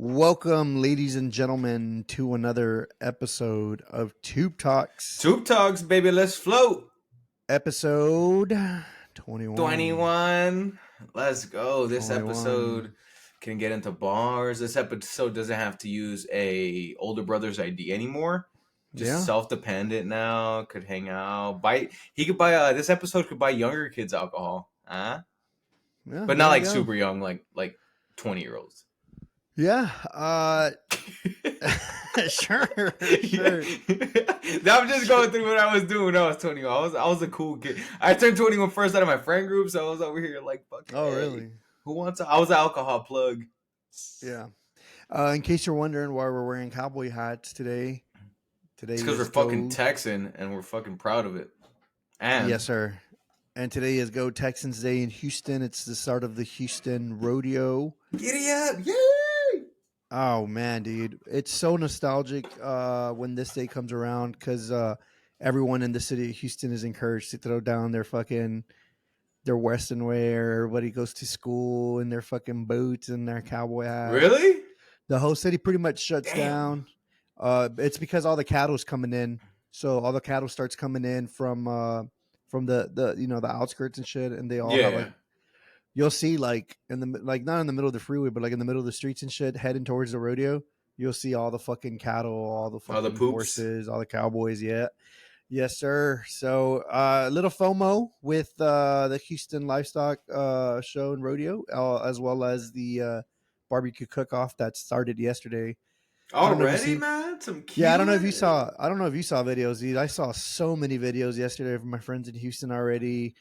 Welcome, ladies and gentlemen, to another episode of Tube Talks. Tube Talks, baby, let's float. Episode 21. 21. Let's go. This 21. episode can get into bars. This episode doesn't have to use a older brother's ID anymore. Just self-dependent now. Could hang out. He could buy. This episode could buy younger kids alcohol. Yeah, but not like super young, like 20-year-olds. Yeah. Sure. I'm just going through what I was doing when I was 21. I was a cool kid. I turned 21 first out of my friend group, so I was over here like, fuck. Oh, really? Who wants? I was an alcohol plug. Yeah. In case you're wondering why we're wearing cowboy hats today. It's because we're fucking Texan and we're fucking proud of it. And yes, sir. And today is Go Texans Day in Houston. It's the start of the Houston Rodeo. Giddy up! Yay! Oh, man, dude. It's so nostalgic when this day comes around because everyone in the city of Houston is encouraged to throw down their Western wear. Everybody goes to school in their fucking boots and their cowboy hats. Really? The whole city pretty much shuts down. It's because all the cattle's coming in. So all the cattle starts coming in from the outskirts and shit, and they all have like, you'll see like not in the middle of the freeway, but like in the middle of the streets and shit, heading towards the rodeo. You'll see all the fucking cattle, all the fucking horses, all the cowboys. Yeah, yes, sir. So little FOMO with the Houston Livestock Show and Rodeo, as well as the barbecue cook-off that started yesterday. Already, man? I don't know if you saw videos, dude. I saw so many videos yesterday from my friends in Houston already.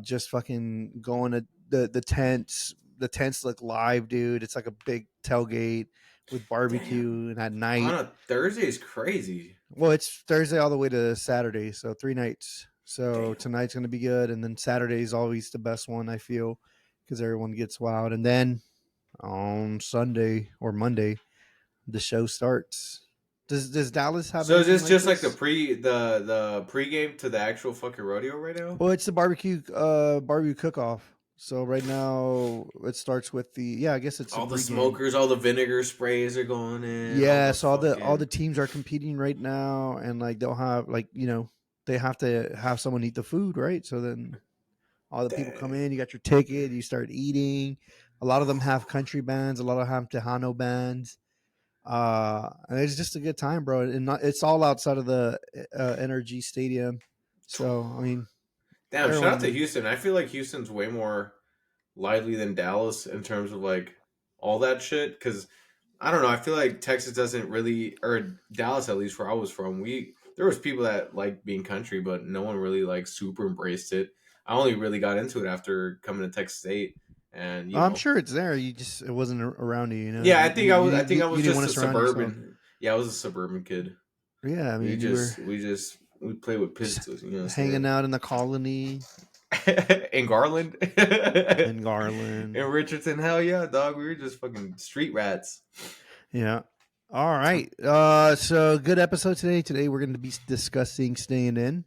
Just fucking going to the tents. The tents look live, dude. It's like a big tailgate with barbecue and at night. On a Thursday is crazy. Well, it's Thursday all the way to Saturday, so 3 nights. So tonight's gonna be good, and then Saturday is always the best one, I feel, because everyone gets wild. And then on Sunday or Monday, the show starts. Does Dallas have? So is this just like the pregame to the actual fucking rodeo right now? Well, it's the barbecue cook-off. So right now it starts with I guess it's all the smokers, all the vinegar sprays are going in. Yes, all the teams are competing right now, and like they'll have they have to have someone eat the food, right? So then all the people come in. You got your ticket. You start eating. A lot of them have country bands. A lot of them have Tejano bands. And it's just a good time, bro. And it's all outside of the NRG Stadium. So, I mean, shout out to Houston. I feel like Houston's way more lively than Dallas in terms of like all that shit. Because I don't know. I feel like Texas doesn't really, or Dallas at least where I was from, there was people that liked being country, but no one really like super embraced it. I only really got into it after coming to Texas State. And I'm sure it's there. It wasn't around you, know. Yeah, I think I was just a suburban. Yeah, I was a suburban kid. Yeah, I mean, we played with pistols, hanging out in the colony, in Garland, in Richardson. Hell yeah, dog. We were just fucking street rats. Yeah. All right. So good episode today. Today we're going to be discussing staying in.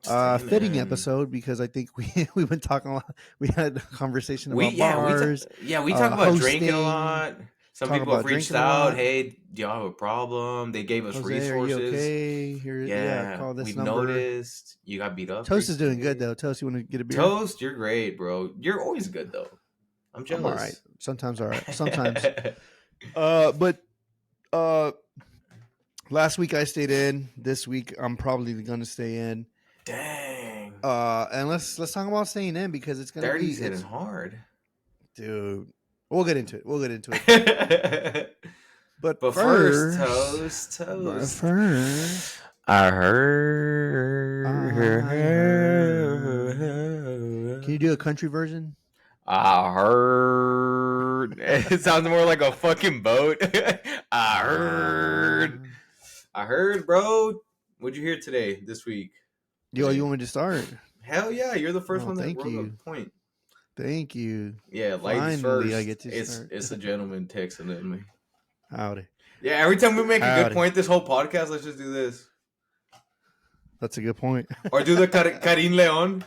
Fitting episode because I think we've been talking a lot. We had a conversation about bars. We talk about drinking a lot. Some people have reached out. Hey, do y'all have a problem? They gave us resources. Are you okay? Call this we've number. Noticed you got beat up. Toast is doing good though. Toast, you want to get a beer? Toast, you're great, bro. You're always good though. I'm jealous. I'm all right. Sometimes all right. Sometimes. But last week I stayed in. This week I'm probably going to stay in. Dang. And let's talk about staying in because it's gonna be hitting hard, dude. We'll get into it. But first, toast. First, I heard. Can you do a country version? I heard. It sounds more like a fucking boat. I heard, bro. What'd you hear today? This week? Yo, you want me to start? Hell yeah, you're the first one that wrote a point. Thank you. Yeah, ladies first. I get to start. It's a gentleman texting at me. Howdy. Yeah, every time we make a good point this whole podcast, let's just do this. That's a good point. Or do the Karim Leon.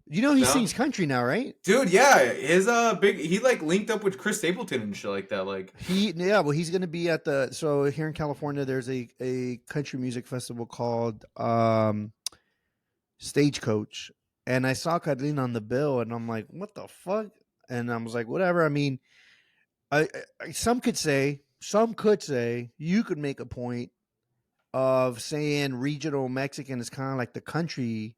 You know he No, sings country now, right? dude. Yeah, his big. He like linked up with Chris Stapleton and shit like that. Like, Well, he's gonna be at the so here in California. There's a country music festival called Stagecoach, and I saw Carlin on the bill, and I'm like, what the fuck? And I was like, whatever. I mean, some could say you could make a point of saying regional Mexican is kind of like the country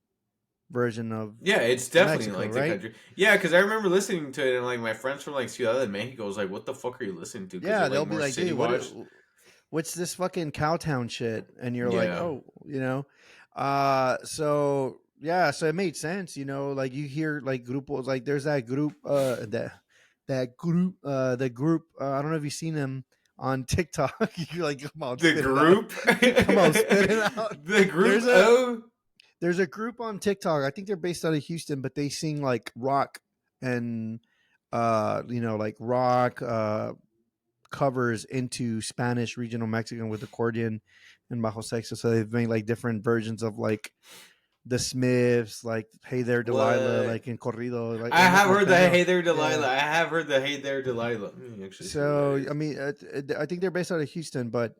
version of yeah, it's definitely Mexico, like the right? country. Yeah, because I remember listening to it, and like my friends from like Ciudad de Mexico was like, "What the fuck are you listening to?" Because they're Yeah, like they'll be more like, city dude, watched. what's this fucking Cowtown shit? And you're like, Yeah, oh, you know, so yeah, so it made sense, you know, like you hear like grupos, like there's that group, the group, I don't know if you've seen them on TikTok. You're like, come on, the spit it out, group, come on, spit it out. the group. There's a Oh, there's a group on TikTok. I think they're based out of Houston, but they sing like rock and like rock covers into Spanish regional Mexican with accordion and bajo sexto. So they've made like different versions of like the Smiths, like Hey There Delilah, what? like in corrido, like I have like heard kind the of Hey There yeah. Delilah. I have heard the Hey There Delilah. Let me actually see what that So I is. mean, I think they're based out of Houston, but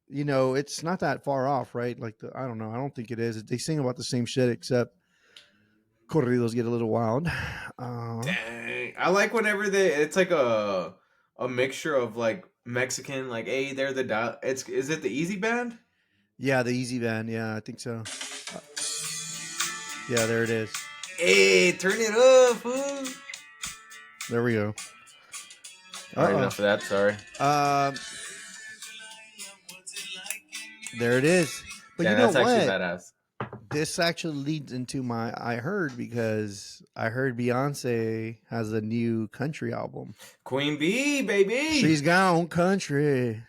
it's not that far off, right? Like I don't know, I don't think it is. They sing about the same shit, except corridos get a little wild. Dang, I like whenever they. It's like a mixture of like Mexican, like hey, they're the dial. It's is it the Easy Band? Yeah, the Easy Van. Yeah, I think so. Uh, yeah, there it is. Hey, turn it up, fool. There we go. All right, Uh enough of that. Sorry. oh. There it is. But you Damn, know that's actually what? badass. This actually leads into my I heard, because I heard Beyonce has a new country album. Queen Bee, baby. She's gone country.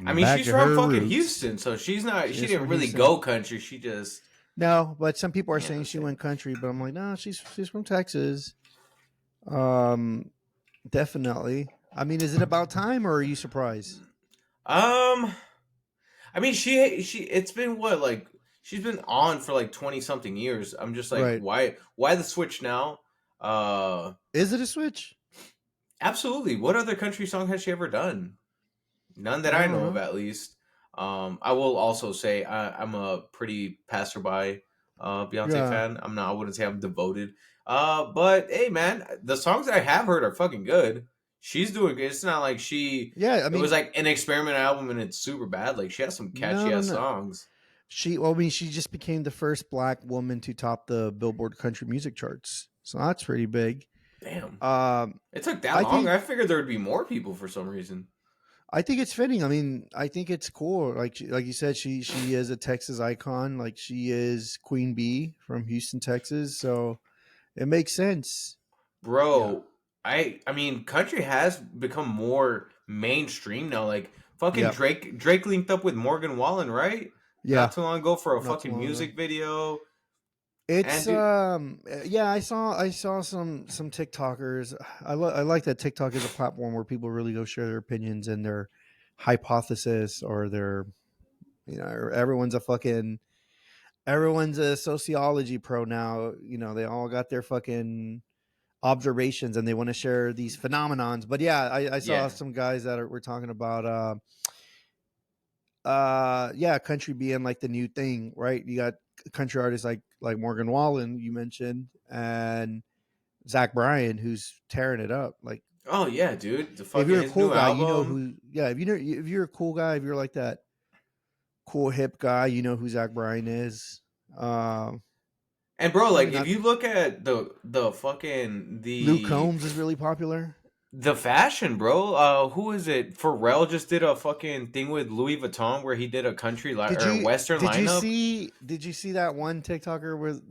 I mean, Back she's to from her fucking roots. Houston, so she's not. She She is didn't from really Houston. go country. She just. No, but some people are You know what saying I'm she saying? went country, but I'm like, no, she's from Texas. Um, definitely. I mean, is it about time, or are you surprised? Um, I mean, she. It's been what like she's been on for like 20 something years. I'm just like, Right. why the switch now? Is it a switch? Absolutely. What other country song has she ever done? None that I I don't know of, know. at least. I will also say I'm a pretty passerby Beyonce Yeah. fan. I'm not. I wouldn't say I'm devoted. But hey, man, the songs that I have heard are fucking good. She's doing good. It's not like she. Yeah, I It was mean, like an experiment album and it's super bad. Like she has some no, catchy no, ass no. songs. Well, I mean, she just became the first black woman to top the Billboard country music charts. So that's pretty big. Damn, Um, it took that I long. think I figured there would be more people for some reason. I think it's fitting. I mean, I think it's cool. Like you said, she is a Texas icon. Like she is Queen Bee from Houston, Texas. So it makes sense. Yeah. Bro, I mean, country has become more mainstream now. Like fucking Yep. Drake linked up with Morgan Wallen, right? Not Yeah. too long ago for a Not too fucking long ago. music video. And It's dude, yeah, I saw some TikTokers. I like that TikTok is a platform where people really go share their opinions and their hypothesis, or their everyone's a sociology pro now. They all got their fucking observations and they want to share these phenomenons. But yeah, I saw yeah. some guys that were talking about yeah, country being like the new thing, right? You got country artists like Morgan Wallen, you mentioned, and Zach Bryan, who's tearing it up. Like, Oh yeah, dude. The if fucking you're a his cool new guy, you know album. who. Yeah, if you're a cool guy, if you're like that cool hip guy, you know who Zach Bryan is. Um, And bro, Maybe like if not. you look at the fucking Luke Combs is really popular. the fashion, bro. Who is it? Pharrell just did a fucking thing with Louis Vuitton where he did a country Did or you western did you lineup. see did you see that one TikToker with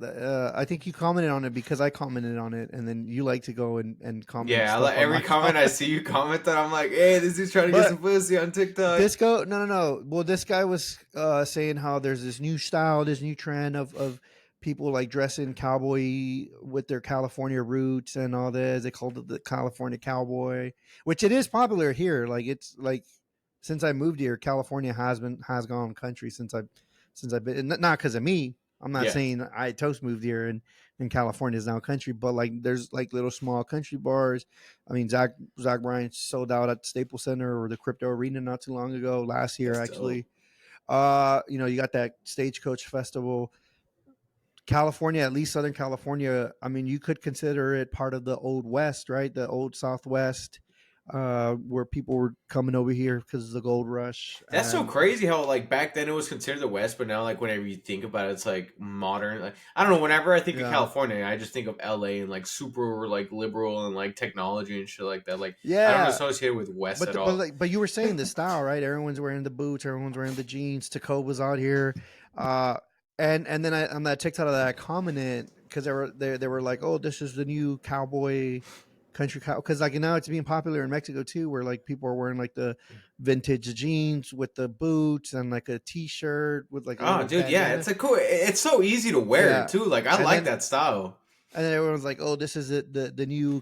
I think you commented on it because I commented on it, and then you like to go and comment Yeah, I stuff like on every my comment I comment. see you comment that I'm like, hey, this is trying to get some But pussy on TikTok. no. Well, this guy was saying how there's this new style, this new trend of people like dressing cowboy with their California roots and all this. They called it the California cowboy, which it is popular here. Like it's like since I moved here, California has gone country since I've been, not because of me. I'm not Yeah, saying I Toast moved here and California is now country, but like there's like little small country bars. I mean, Zach Bryan sold out at the Staples Center or the Crypto Arena not too long ago, last year that's dope. actually. You got that Stagecoach Festival. California, at least Southern California, I mean, you could consider it part of the old West, right? The old Southwest, where people were coming over here because of the gold rush. That's so And crazy how like back then it was considered the West, but now like whenever you think about it, it's like modern. Like I don't know. Whenever I think of yeah, California, I just think of LA and like super like liberal and like technology and shit like that. Like I don't yeah. associate it with West at all. But you were saying the style, right? Everyone's wearing the boots, everyone's wearing the jeans. Tacoba's out here, uh, and then on that TikTok that I commented because they were like, oh, this is the new cowboy country cow because like now it's being popular in Mexico too, where like people are wearing like the vintage jeans with the boots and like a t-shirt with like a Oh, little dude, yeah, bandana. it's a cool. It's so easy to wear Yeah, too. Like I and like then that style. and then everyone's like, "Oh, this is the new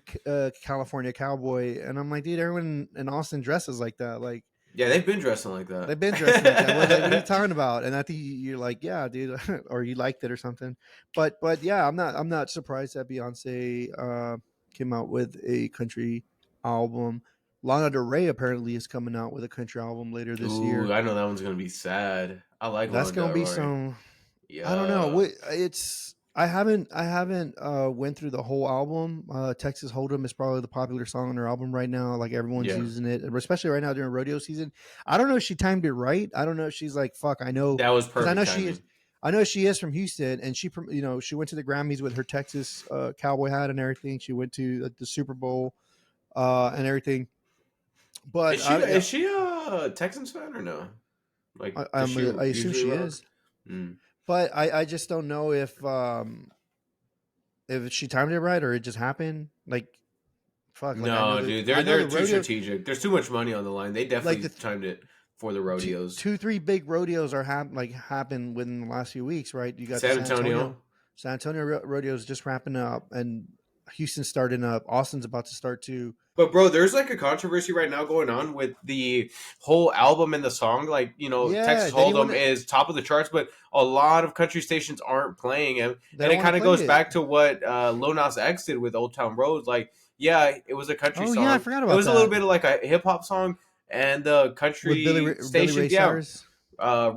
California cowboy," and I'm like, "Dude, everyone in Austin dresses like that. Like, Yeah, they've been dressing like they've been dressing like that. What are you that. talking about?" And I think you're like, "Yeah, dude," or you liked it or something. But yeah, I'm not surprised that Beyonce came out with a country album. Lana Del Rey apparently is coming out with a country album later this Ooh, year. I know that one's gonna be sad. I like That's Lana gonna Del be Rey. some. I don't know. Yeah, It's I haven't went through the whole album. Texas Hold'em is probably the popular song on her album right now. Like everyone's yeah, using it, especially right now during rodeo season. I don't know if she timed it right. I don't know if she's like fuck. I know that was because I perfect know she is. timing. I know she is from Houston, and she went to the Grammys with her Texas cowboy hat and everything. She went to the Super Bowl and everything. But Is she a Texans fan or no? Like, does she I assume usually she rock? is. Mm. But I just don't know if she timed it right or it just happened. Like fuck, like No, dude, I know they're the too rodeo, strategic. There's too much money on the line. They like definitely timed it for the two, rodeos. two three big rodeos are happen within the last few weeks, right? You got the San Antonio. San Antonio rodeos just wrapping up, and Houston's starting up. Austin's about to start too. But bro, there's like a controversy right now going on with the whole album and the song. Like, Yeah, Texas they didn't want Hold'em to. is top of the charts, but a lot of country stations aren't playing it. They And don't it want to kind of play goes it. back to what Lil Nas X did with Old Town Road. Like, yeah, it was a country Oh yeah, I song. forgot It about was a little that bit of like a hip hop song, and the with country Billy Ray stations, yeah, Cyrus.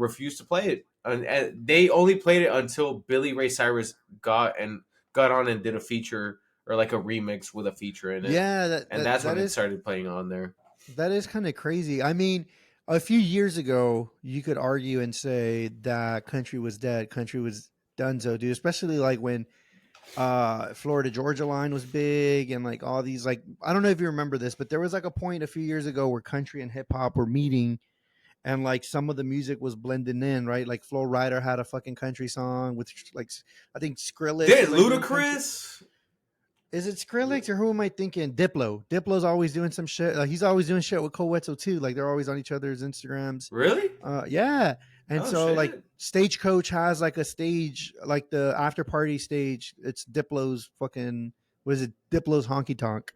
refused to play it. And they only played it until Billy Ray Cyrus got on and did a feature or like a remix with a feature in it, Yeah, and that's when it started playing on there. that is kind of crazy. I mean, a few years ago, you could argue and say that country was dead. Country was donezo, dude. Especially like when Florida Georgia line was big and like all these like I don't know if you remember this, but there was like a point a few years ago where country and hip hop were meeting and like some of the music was blending in, right? Like Flo Rida had a fucking country song with like I think Skrillex was Did like doing country. Ludacris Is it Skrillex or who am I thinking? Diplo. Diplo's always doing some shit. Like he's always doing shit with Coetzel too. Like they're always on each other's Instagrams. really? Yeah. And Oh so like shit! Stagecoach has like a stage, like the after party stage. It's Diplo's fucking was it Diplo's honky tonk.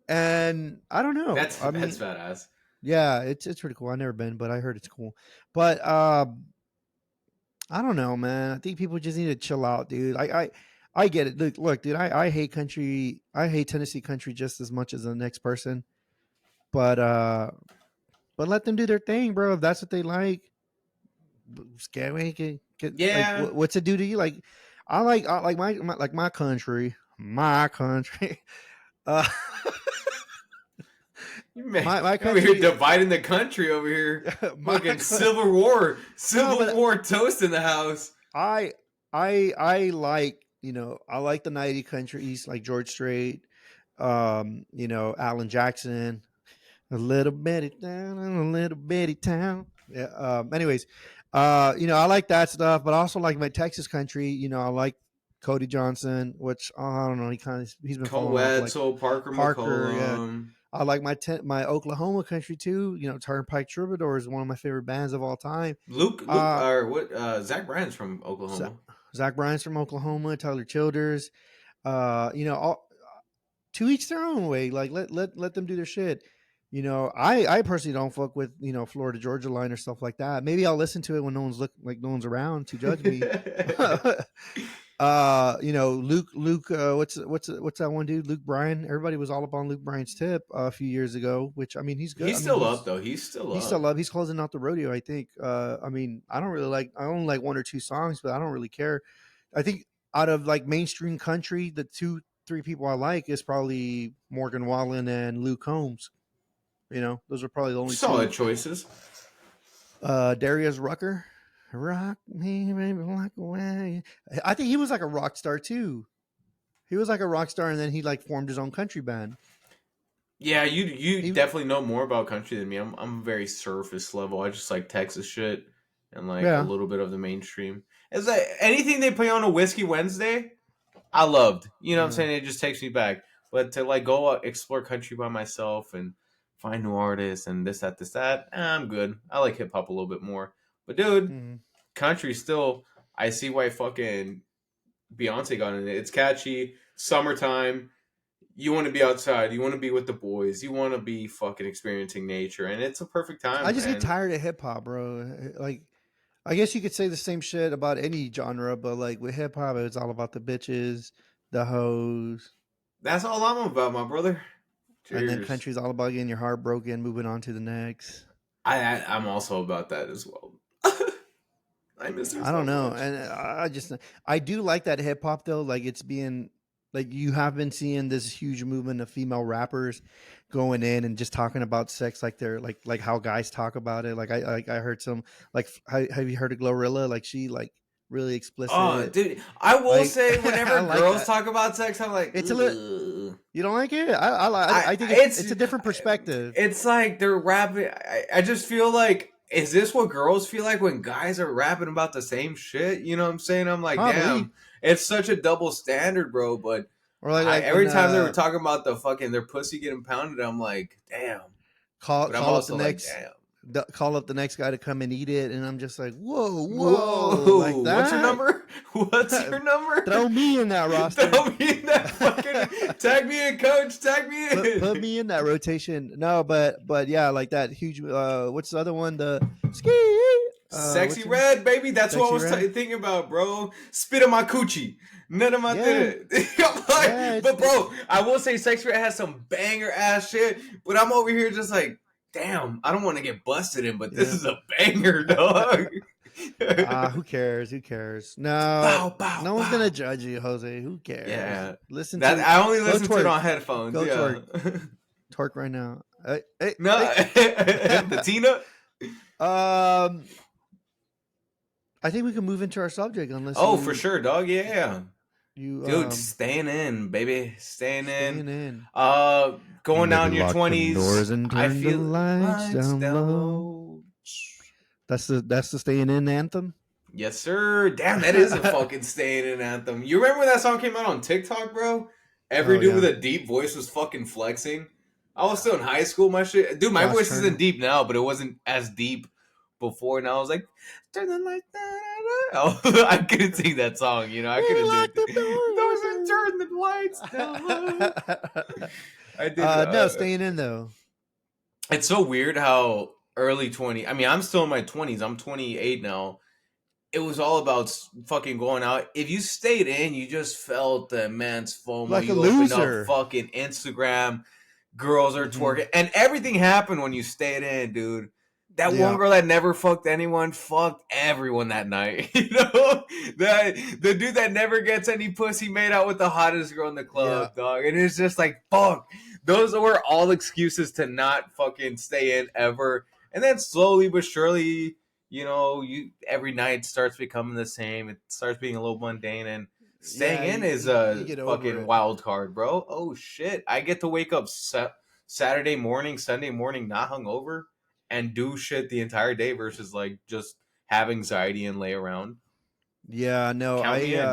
And I don't know. I That's mean, badass. yeah, it's pretty cool. I've never been, but I heard it's cool. But I don't know, man. I think people just need to chill out, dude. I get it. Look, dude. I hate country. I hate Tennessee country just as much as the next person. But but let them do their thing, bro. If that's what they like, Scatway like Yeah, what's it do to you? Like I like my country, my country. Uh, man, my over here country, dividing the country over here. my Fucking Civil War, no, Civil but War toast in the house. I I like I like the 90 countries like George Strait, Alan Jackson, a little bitty town, a little bitty town. Yeah. Anyways, I like that stuff, but I also like my Texas country. I like Cody Johnson, which I don't know. He's been falling off like Coetzel, Parker Parker. Yeah. McCollum, I like my Oklahoma country too. Turnpike Troubadour is one of my favorite bands of all time. Luke, Uh, or what? Zach Bryan's from Zach, Oklahoma. Zach Bryan's from Oklahoma. Tyler Childers. All, to each their own way. Like let them do their shit. I personally don't fuck with Florida Georgia Line or stuff like that. Maybe I'll listen to it when no one's around to judge me. Luke, what's that one dude? Luke Bryan. Everybody was all up on Luke Bryan's tip a few years ago, which I mean he's good. He's I mean still up though. He's still he's up. still up. He's closing out the rodeo, I think. I mean, I only like one or two songs, but I don't really care. I think out of like mainstream country, the three people I like is probably Morgan Wallen and Luke Combs. Those are probably the only Solid two. choices. Darius Rucker, rock me, baby, rock away. I think he was like a rock star too. He was like a rock star, and then he like formed his own country band. Yeah, you definitely know more about country than me. I'm very surface level. I just like Texas shit and like a Yeah. little bit of the mainstream. Is that anything they play on a Whiskey Wednesday? I loved. You know what I'm saying? It just takes me back. But to like go explore country by myself and find new artists and this, that, I'm good. I like hip hop a little bit more. But dude, country still. I see why fucking Beyonce got in it. It's catchy. Summertime. You want to be outside. You want to be with the boys. You want to be fucking experiencing nature, and it's a perfect time. I just get tired of hip hop, bro. Like, I guess you could say the same shit about any genre, but like with hip hop, it's all about the bitches, the hoes. That's all I'm about, my brother. Cheers. And then country's all about getting your heart broken, moving on to the next. I'm also about that as well. I miss her. I don't know, much. and I do like that hip hop though. Like it's being like you have been seeing this huge movement of female rappers going in and just talking about sex like they're like how guys talk about it. Like I heard some like have you heard of Glorilla? Like she like really explicit. Oh, dude, I will say whenever like girls that. talk about sex, I'm like, it's a little. You don't like it? I think it's a different perspective. It's like they're rapping. I just feel like, is this what girls feel like when guys are rapping about the same shit? You know what I'm saying? I'm like, Probably. damn, it's such a double standard, bro. But or like every time they were talking about the fucking their pussy getting pounded, I'm like, damn. Call up the next. Damn. Call up the next guy to come and eat it, and I'm just like, whoa, like that? What's your number? What's your number? Throw me in that roster. Throw me in that fucking. Tag me in, coach. Tag me in. Put me in that rotation. No, but yeah, like that huge. What's the other one? The ski. Sexy Red, baby. That's what I was thinking about, bro. Spit on my coochie. None of my did it. But bro, I will say Sexy Red has some banger ass shit. But I'm over here just like, damn, I don't want to get busted in, but this is a banger, dog. Who cares? Who cares? No, no one's gonna judge you, Jose. Who cares? Yeah, listen. I only listen to it on headphones. Go twerk right now. No, the Tina. I think we can move into our subject unless. Oh, for sure, dog. Yeah. Dude, staying in, baby, staying in. Going down your 20s. I feel the lights down low. That's the staying in anthem. Yes, sir. Damn, that is a fucking staying in anthem. You remember when that song came out on TikTok, bro? Every dude with a deep voice was fucking flexing. I was still in high school. My shit, dude. My voice isn't deep now, but it wasn't as deep before. And I was like, turn the lights down. Oh, I couldn't sing that song, you know. I couldn't do it. Turn the lights down. I did. No, staying in though. It's so weird how early 20. I mean, I'm still in my 20s. I'm 28 now. It was all about fucking going out. If you stayed in, you just felt the immense FOMO. Like you a loser. Opened up fucking Instagram. Girls are twerking, and everything happened when you stayed in, dude. That one girl that never fucked anyone fucked everyone that night. You know, the dude that never gets any pussy made out with the hottest girl in the club, dog. And it's just like, fuck. Those were all excuses to not fucking stay in ever. And then slowly but surely, you know, every night starts becoming the same. It starts being a little mundane, and staying in is a fucking wild card, bro. Oh shit! I get to wake up Saturday morning, Sunday morning, not hungover, and do shit the entire day versus like just have anxiety and lay around. Yeah, no, I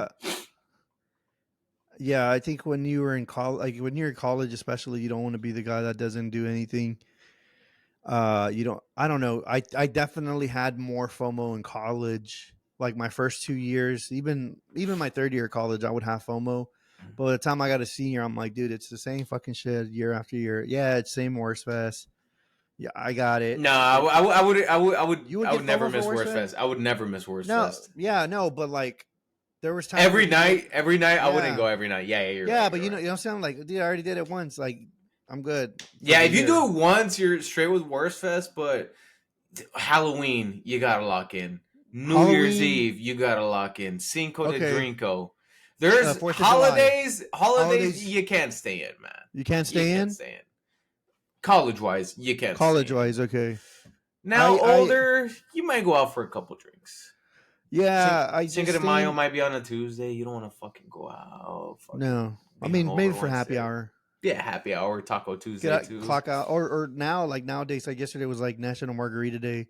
think when you were in college, like when you're in college, especially, you don't want to be the guy that doesn't do anything. I don't know. I definitely had more FOMO in college. Like my first 2 years, even my third year of college, I would have FOMO. But by the time I got a senior, I'm like, dude, it's the same fucking shit year after year. Yeah, it's same worst fest. Yeah, I got it. No, I You would get would never FOMO for miss Worst Worst Fest? Fest. I would never miss Worst No, Fest. yeah, no, but like there was times where Every night, I wouldn't yeah, go every night. Yeah, you're yeah, right. but You're you know, right. you don't sound like, dude, I already did it once. Like, I'm good for Yeah, the if you year. do it once, you're straight with Worst Fest. But Halloween, you gotta lock in. New Year's Halloween, Eve, you gotta lock in. Cinco de okay. Drinko. There's 4th of July, holidays holidays. you can't stay in, man. You can't You stay can't in. stay in. College wise, you can't stay College in. wise, okay. Now I older, you might go out for a couple drinks. yeah, I Cinco just de Mayo staying. might be on a Tuesday. You don't want to fucking go out. Fucking No, I be mean maybe hungover for happy Wednesday. hour. Yeah, happy hour, Taco Get Tuesday out, too. clock out, or now like nowadays, like yesterday was like National Margarita Day.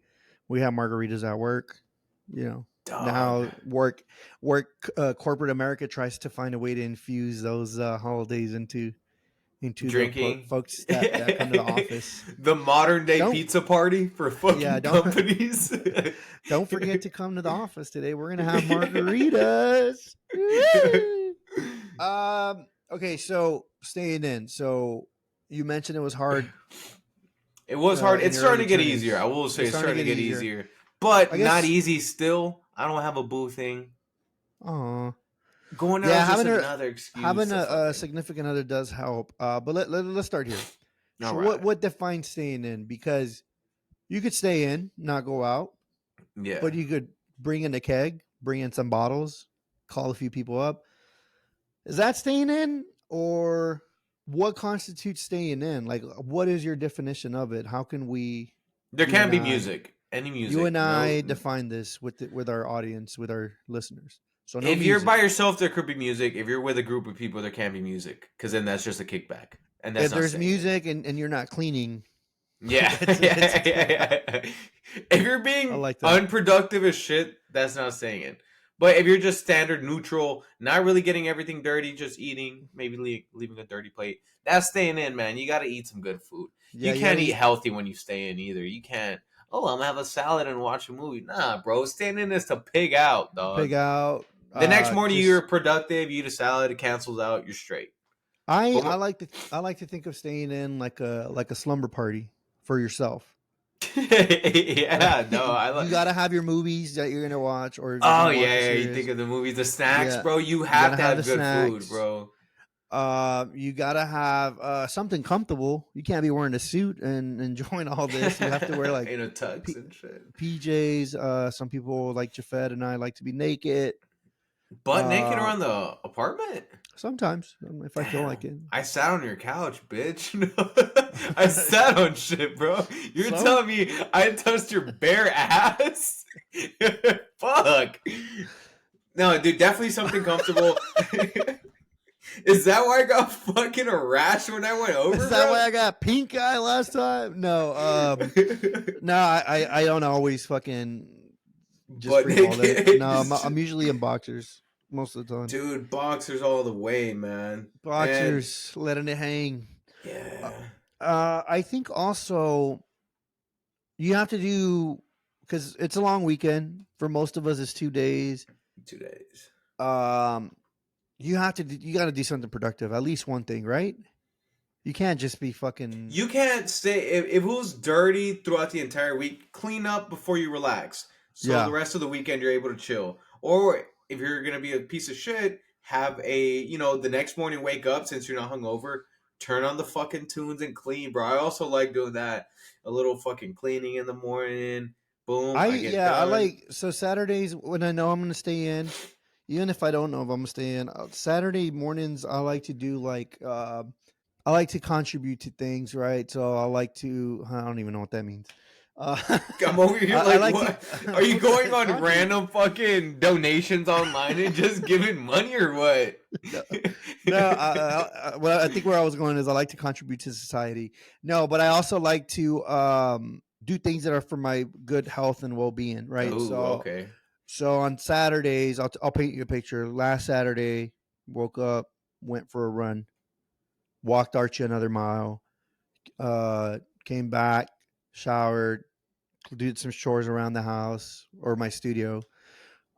We have margaritas at work. You know, Dog. now corporate America tries to find a way to infuse those holidays into the Drinking. folks that come to the office. The modern day Don't pizza party for yeah fucking don't companies. don't forget to come to the office today. We're gonna have margaritas. Woo! Okay, so staying in. So you mentioned it was hard It was hard. in It's your starting early to get easier. 20s. I will say It's it's starting starting to to get get easier. easier. But I not guess. easy still. I don't have a boo thing. Oh, Going out yeah. is just Having a another excuse having to a fucking. significant other does help. But let's start here. All So right. what defines staying in? Because you could stay in, not go out, Yeah. but you could bring in a keg, bring in some bottles, call a few people up. Is that staying in, or what constitutes staying in? Like, what is your definition of it? How can we, There you can and be I, music. Any you music. and No. I, define this with our audience, with our listeners? So no If you're music. by yourself, there could be music. If you're with a group of people, there can be music. Because then that's just a kickback. And that's If not there's staying in. music and you're not cleaning, Yeah. it's a stay out. If you're I being like that. unproductive as shit, that's not staying in. But if you're just standard neutral, not really getting everything dirty, just eating, maybe leaving a dirty plate, that's staying in, man. You got to eat some good food. Yeah, You you can't gotta eat eat. healthy when you stay in either. You can't, oh, I'm going to have a salad and watch a movie. Nah, bro. Staying in is to pig out, Pig dog. out. The next morning, Just you're productive. You eat a salad, it cancels out, you're straight. I But I like to I like to think of staying in like a slumber party for yourself. yeah, Like no, I you like. gotta have your movies that you're gonna watch, or if you're Oh gonna watch a yeah, yeah. You think series, of the movies, the snacks, yeah, bro. You you have gotta to have the have good food, snacks. bro. You gotta have something comfortable. You can't be wearing a suit and enjoying all this. You have to wear like In a tux P- and shit. PJs. Some people like Jafet and I like to be naked. Butt naked Uh, around the apartment. Sometimes if I feel like Damn, it. I sat on your couch, bitch. I sat on shit, bro. You're So telling me I touched your bare ass? Fuck. No, dude, definitely something comfortable. Is that why I got fucking a rash when I went over, is that bro? why I got pink eye last time? No, no, I don't always fucking just Butt free ball it. naked. No, I'm usually in boxers most of the time. Dude, boxers all the way, man. And Boxers, letting it hang. Uh, yeah, I think also you have to do, because it's a long weekend for most of us. It's 2 days. 2 days. Um, you got to do something productive. At least one thing, right? You can't just be fucking. You can't stay if it was dirty throughout the entire week. Clean up before you relax, so the Yeah, rest of the weekend you're able to chill. Or if you're gonna be a piece of shit, have the next morning wake up since you're not hungover. Turn on the fucking tunes and clean, bro. I also like doing that. A little fucking cleaning in the morning. Boom, I get I done. like, so Saturdays when I know I'm gonna stay in, even if I don't know if I'm gonna stay in. Saturday mornings I like to do like I like to contribute to things, right? So I like to. I don't even know what that means. Uh, I'm over here I like, like to. what? Are you What does going that on contribute? random fucking donations online and just giving money or what? No, no. Well, I think where I was going is I like to contribute to society. No, but I also like to do things that are for my good health and well being, right? Oh, okay. So on Saturdays, I'll paint you a picture. Last Saturday, woke up, went for a run, walked Archie another mile, came back, showered, did some chores around the house or my studio.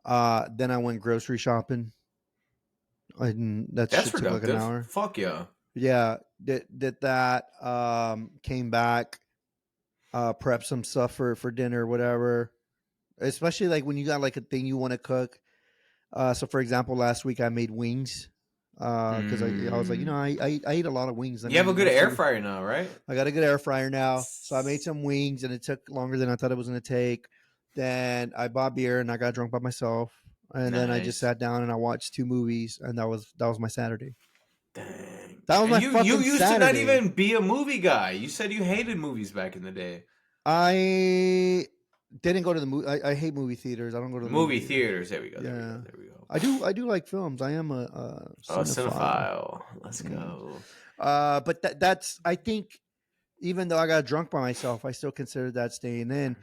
Then I went grocery shopping. And that That's shit took like an productive. hour. Fuck yeah. Yeah, did that. Came back. prep some stuff for dinner, whatever. Especially like when you got like a thing you want to cook. So for example, last week I made wings. Because I was like, Mm. I eat a lot of wings. You have a good Let me air see. fryer now, right? I got a good air fryer now, so I made some wings, and it took longer than I thought it was going to take. Then I bought beer, and I got drunk by myself, and then I just Nice. sat down and I watched 2 movies, and that was my Saturday. Dang. That was And my you fucking used to not Saturday. even be a movie guy. You said you hated movies back in the day. I didn't go to the movie. I hate movie theaters. I don't go to the movie Movie theaters. theaters. There we go. There we go. Yeah, There we go. I do like films. I am a Oh, cinephile. cinephile. Let's Mm. go. But that's I think even though I got drunk by myself, I still consider that staying in.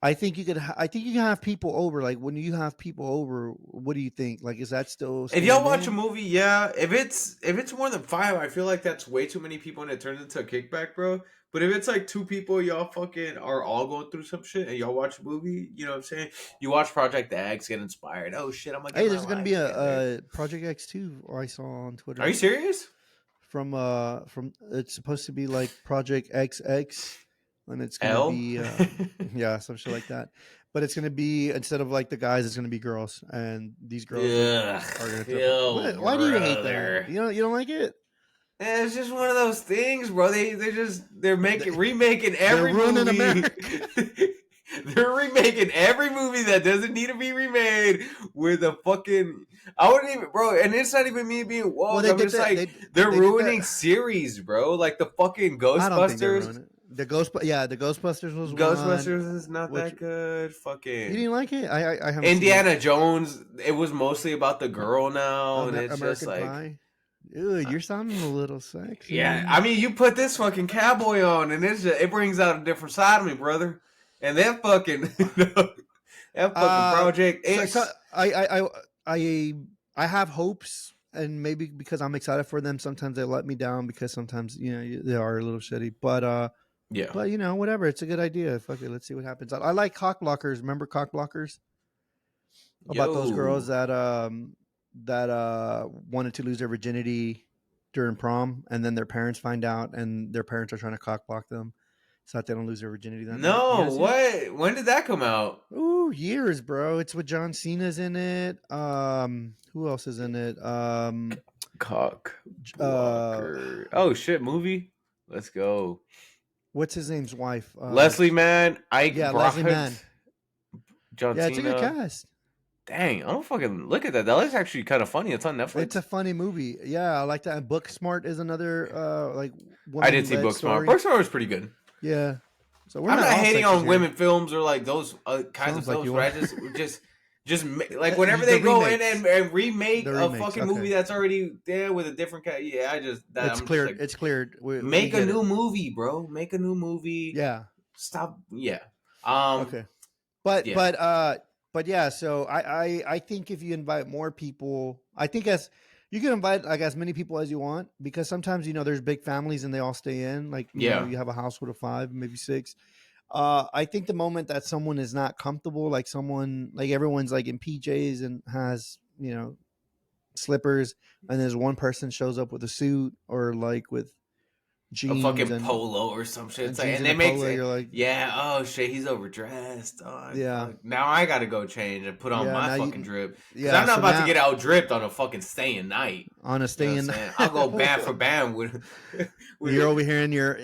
I think you could. I think you can have people over. Like when you have people over, what do you think? Like, is that still If y'all staying watch a in? movie, yeah. If it's more than five, I feel like that's way too many people and it turns into a kickback, bro. But if it's like two people, y'all fucking are all going through some shit and y'all watch a movie, you know what I'm saying? You watch Project X, get inspired. Oh shit, I'm gonna get Hey, my there's gonna be life together. a Project X2. Or I saw on Are you Twitter serious? from it's supposed to be like Project XX, and it's gonna L? be yeah, some shit like that. But it's gonna be instead of like the guys, it's gonna be girls, and these girls are gonna Ugh, tell. yo, Why do you hate that? brother. You don't like it? It's just one of those things, bro. They're making remaking They're every ruining movie. America. They're remaking every movie that doesn't need to be remade with a fucking. I wouldn't even, bro. And it's not even me being Well, woke. they I'm did just that. like they're They did ruining that. series, bro. Like the fucking I don't think they're Ghostbusters. ruining it. The Ghostbusters was one. Ghostbusters is not Which that good. you Fucking didn't like it? I haven't seen it. Indiana Jones. It was mostly about the girl now, and it's just American like. Pie. Ew, you're sounding a little Yeah, sexy. I mean, you put this fucking cowboy on, and it brings out a different side of me, brother. And that fucking that fucking Uh, Project so X. I I have hopes, and maybe because I'm excited for them, sometimes they let me down because sometimes they are a little shitty. Yeah. But whatever. It's a good idea. Fuck it. Let's see what happens. I like cock blockers. Remember cock blockers? About those girls Yo. that wanted to lose their virginity during prom, and then their parents find out, and their parents are trying to cock block them so that they don't lose their virginity that night. You No, guys see it? what? When did that come out? Ooh, years, bro. It's with John Cena's in it. Who else is in it? Cock Uh, blocker. Oh shit, movie. Let's go. what's his name's wife? Leslie Mann, Ike Yeah, Leslie Mann. Brandt, John Yeah, it's a good Cena. cast. Dang, I don't fucking look at that. That looks actually kind of funny. It's on It's Netflix. a funny movie. Yeah, I like that. And Book Smart is another like I woman did who see led Booksmart. story. Booksmart was pretty good. Yeah. So we're I'm not not all hating sexist on here. women films or like those kinds of Sounds like films, you but are. I like whenever The they go in remakes. and remake The a remakes. fucking Okay. movie that's already there with a different cat. Yeah, It's I'm just cleared. like It's cleared. We make a get it. new movie, bro. Make a new movie. Yeah. Stop. Yeah. Um. Okay. But Yeah. yeah. So I think if you invite more people, I think as you can invite like as many people as you want because sometimes there's big families and they all stay in. Like Yeah. you have a house with a 5, maybe 6. I think the moment that someone is not comfortable, like someone like everyone's like in PJs and has slippers, and there's one person shows up with a suit or like with A jeans fucking polo or some shit. It's like, jeans and and they a makes polo. it. You're like, Yeah. Oh shit, he's overdressed. Oh yeah, fuck. Now I gotta go change and put on yeah. my Now fucking you, drip because yeah. I'm not So about to now get out dripped on a fucking staying night. on a You know what I'm staying, saying? I'll go band for band with. you're over here in your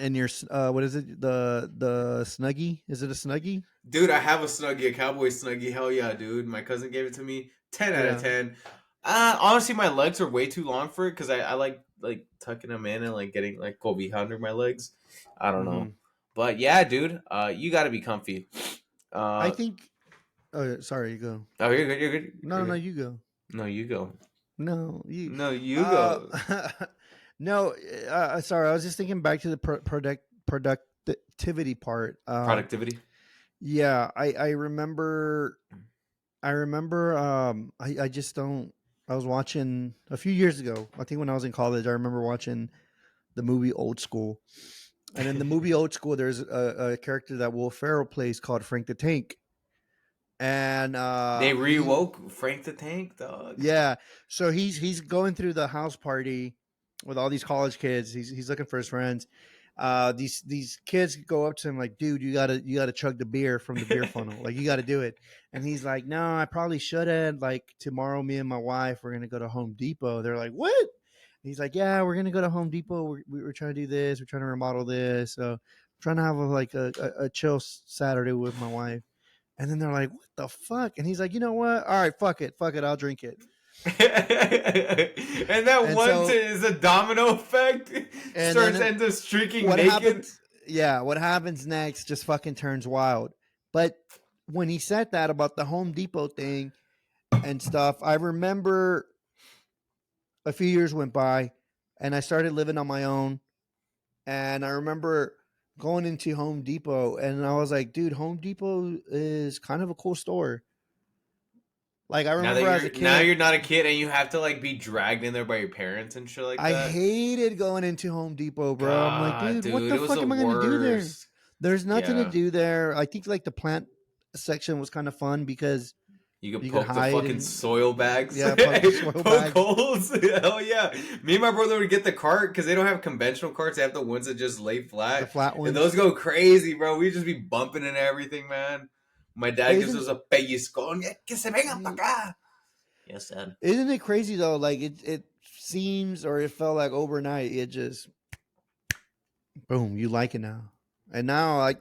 what is it, the snuggie? Is it a snuggie? Dude, I have a snuggie, a cowboy snuggie. Hell yeah, dude. My cousin gave it to me. 10 out of Yeah. 10. Honestly, my legs are way too long for it because I like tucking them in and like getting like cobija under my legs. I don't Mm-hmm. know, but yeah, dude. You got to be comfy. I think. Oh, sorry. You go. Oh, you're good. You're good. No, You're no, good. you go. No, you go. No, you. No, you Uh, go. no. Sorry. I was just thinking back to the productivity part. Productivity. Yeah. I remember. I remember. I just don't. I was watching a few years ago. I think when I was in college, I remember watching the movie Old School. And in the movie Old School, there's a character that Will Ferrell plays called Frank the Tank. And They rewoke Frank the Tank, dog. yeah, so he's going through the house party with all these college kids. He's looking for his friends, these kids go up to him like, dude, you gotta chug the beer from the beer funnel, like you gotta do it. And he's like, no, I probably shouldn't. Like tomorrow, me and my wife we're gonna go to Home Depot. They're like, what? He's like, yeah, we're gonna go to Home Depot. We're trying to do this. We're trying to remodel this. So I'm trying to have a chill Saturday with my wife. And then they're like, what the fuck? And he's like, you know what? All right, fuck it, I'll drink it. And that And one so is a domino effect. and Starts then ends up streaking what naked. happens? Yeah, what happens next just fucking turns wild. But when he said that about the Home Depot thing and stuff, I remember a few years went by and I started living on my own. And I remember going into Home Depot and I was like, dude, Home Depot is kind of a cool store. Like I Now that remember as a now kid, you're not a kid and you have to like be dragged in there by your parents and shit like I that. hated going into Home Depot, bro. I'm like, God, dude, what dude, the it was fuck the am I going to do there? worst. There's nothing to Yeah. do there. I think like the plant section was kind of fun because You could you could poke the hide fucking and soil bags. yeah, poke the soil Poke bags. holes. Hell yeah. Me and my brother would get the cart because they don't have conventional carts. They have the ones that just lay The flat. flat And ones. those go crazy, bro. We'd just be bumping into everything, man. My dad gives us Isn't a pellizcón. Que se vengan pa' acá. Yes, Dad. isn't it crazy though? Like it seems or it felt like overnight it just boom, you like it now. And now I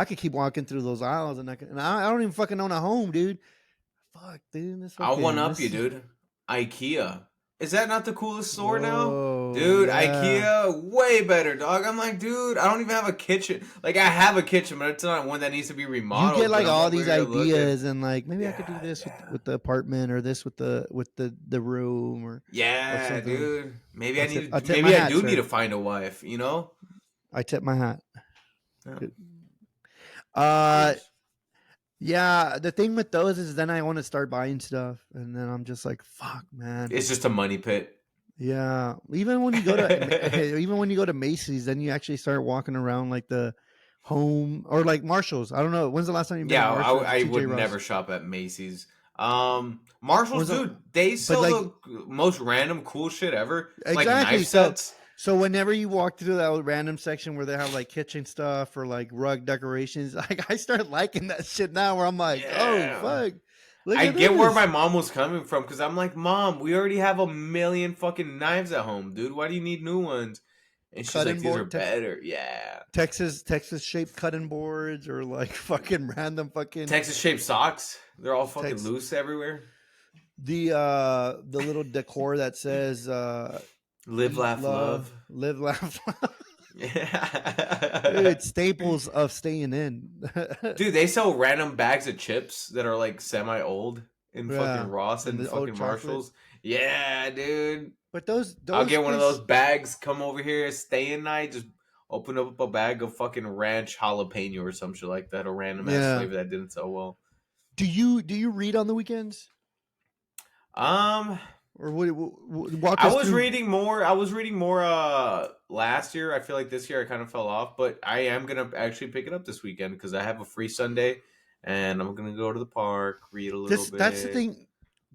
could keep walking through those aisles and I don't even fucking own a home, dude. Fuck, dude. I'll one up you, dude. IKEA. Is that not the coolest store now? Whoa, Dude, yeah. IKEA, way better, dog. I'm like, dude, I don't even have a kitchen. Like, I have a kitchen, but it's not one that needs to be You remodeled. get But like I'm all over these here looking. ideas and like maybe I could do Yeah, this yeah. with the apartment or this with the room or Yeah, something. dude. Maybe I tip my maybe I hat, do need to sir. find a wife, you know? I tip my hat. Yeah. Uh Cheers. yeah, the thing with those is then I want to start buying stuff and then I'm just like, fuck, man. It's just a money pit. Yeah, even when you go to even when you go to Macy's, then you actually start walking around like the home or like Marshalls. I don't know. When's the last time you've been to Yeah, Marshalls or I TJ would Ross? never shop at Macy's. Marshalls, When's the dude, they but sell like the most random cool shit ever. Like exactly. knife So sets. so whenever you walk through that random section where they have like kitchen stuff or like rug decorations, like I start liking that shit now. Where I'm like, oh Yeah. fuck, look I at get where this my mom was coming from because I'm like, Mom, we already have a million fucking knives at home, dude. Why do you need new ones? And she's like, cutting these are board, better. Yeah. Texas shaped cutting boards or like fucking random fucking Texas shaped socks. They're all fucking Tex loose everywhere. the little decor that says Live, eat, laugh, love, love. live, laugh. Yeah. Dude, staples of staying in. Dude, they sell random bags of chips that are like semi old in fucking Yeah, Ross and and the old fucking chocolate. Marshalls. Yeah, dude. But those I'll those get one of those is bags, come over here, stay in night, just open up a bag of fucking ranch jalapeno or some shit like that, a random ass yeah. flavor that didn't sell well. Do you read on the weekends Um, or what walk I us was through? reading more. Last year. I feel like this year I kind of fell off, but I am gonna actually pick it up this weekend because I have a free Sunday, and I'm gonna go to the park, read a little That's the bit. thing.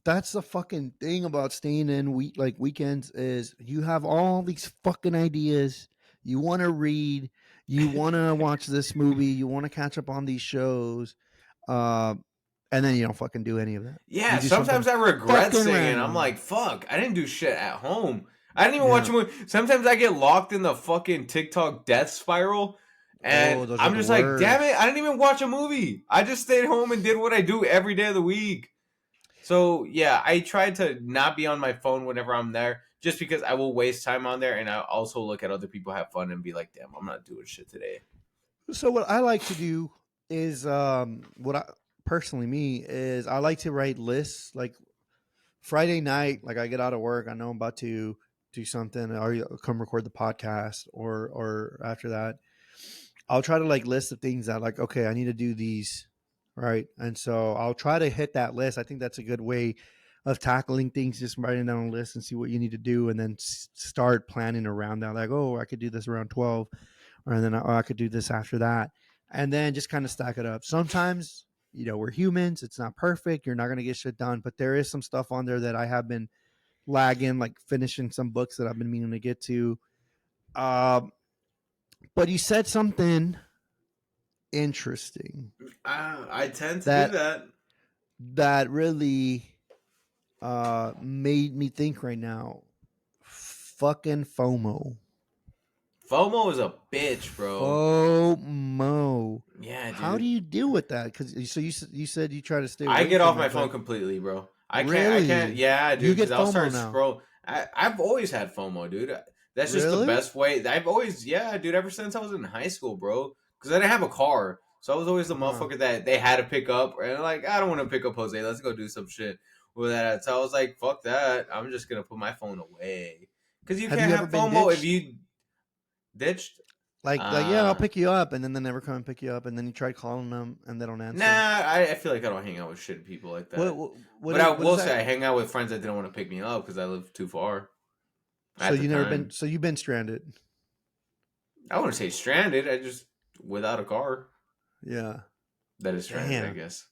That's the fucking thing about staying in weekends is you have all these fucking ideas. You want to read, you want to watch this movie, you want to catch up on these shows, uh, and then you don't fucking do any of that. Yeah, You do something sometimes I regret fucking singing. I'm random. like, fuck, I didn't do shit at home. I didn't even watch Yeah. a movie. Sometimes I get locked in the fucking TikTok death spiral, Oh, and those are I'm the just like, damn it, I worst. didn't even watch a movie. I just stayed home and did what I do every day of the week. So yeah, I try to not be on my phone whenever I'm there, just because I will waste time on there, and I also look at other people have fun and be like, damn, I'm not doing shit today. So what I like to do is what I personally me is I like to write lists like Friday night, like I get out of work, I know I'm about to do something, or come record the podcast, or after that, I'll try to like list the things that like, okay, I need to do these, right? And so I'll try to hit that list. I think that's a good way of tackling things, just writing down a list and see what you need to do, and then start planning around that. Like, oh, I could do this around 12, or then I could do this after that, and then just kind of stack it up. Sometimes we're humans; it's not perfect. You're not gonna get shit done, but there is some stuff on there that I have been lagging, like finishing some books that I've been meaning to get to. Um, But you said something interesting. I tend to do that. That really made me think right now. Fucking FOMO. FOMO is a bitch, bro. FOMO. Yeah, dude. How do you deal with that? Because you said you try to stay away. I get off my phone completely, bro. I can't. Yeah, dude. You get I'll start FOMO now. scroll. I've always had FOMO, dude. That's just the best way. I've always, yeah, dude. Ever since I was in high school, bro. Because I didn't have a car, so I was always the motherfucker that they had to pick up. And like, I don't want to pick up Jose. Let's go do some shit with that. So I was like, fuck that. I'm just gonna put my phone away. Because you can't have FOMO if you ditched. Like yeah, I'll pick you up, and then they never come and pick you up, and then you try calling them, and they don't answer. Nah, I feel like I don't hang out with shit people like that. But I will say I hang out with friends that didn't want to pick me up because I live too far. So you never been? So you've been stranded? I wouldn't say stranded. I just without a car. Yeah, that is stranded, I guess.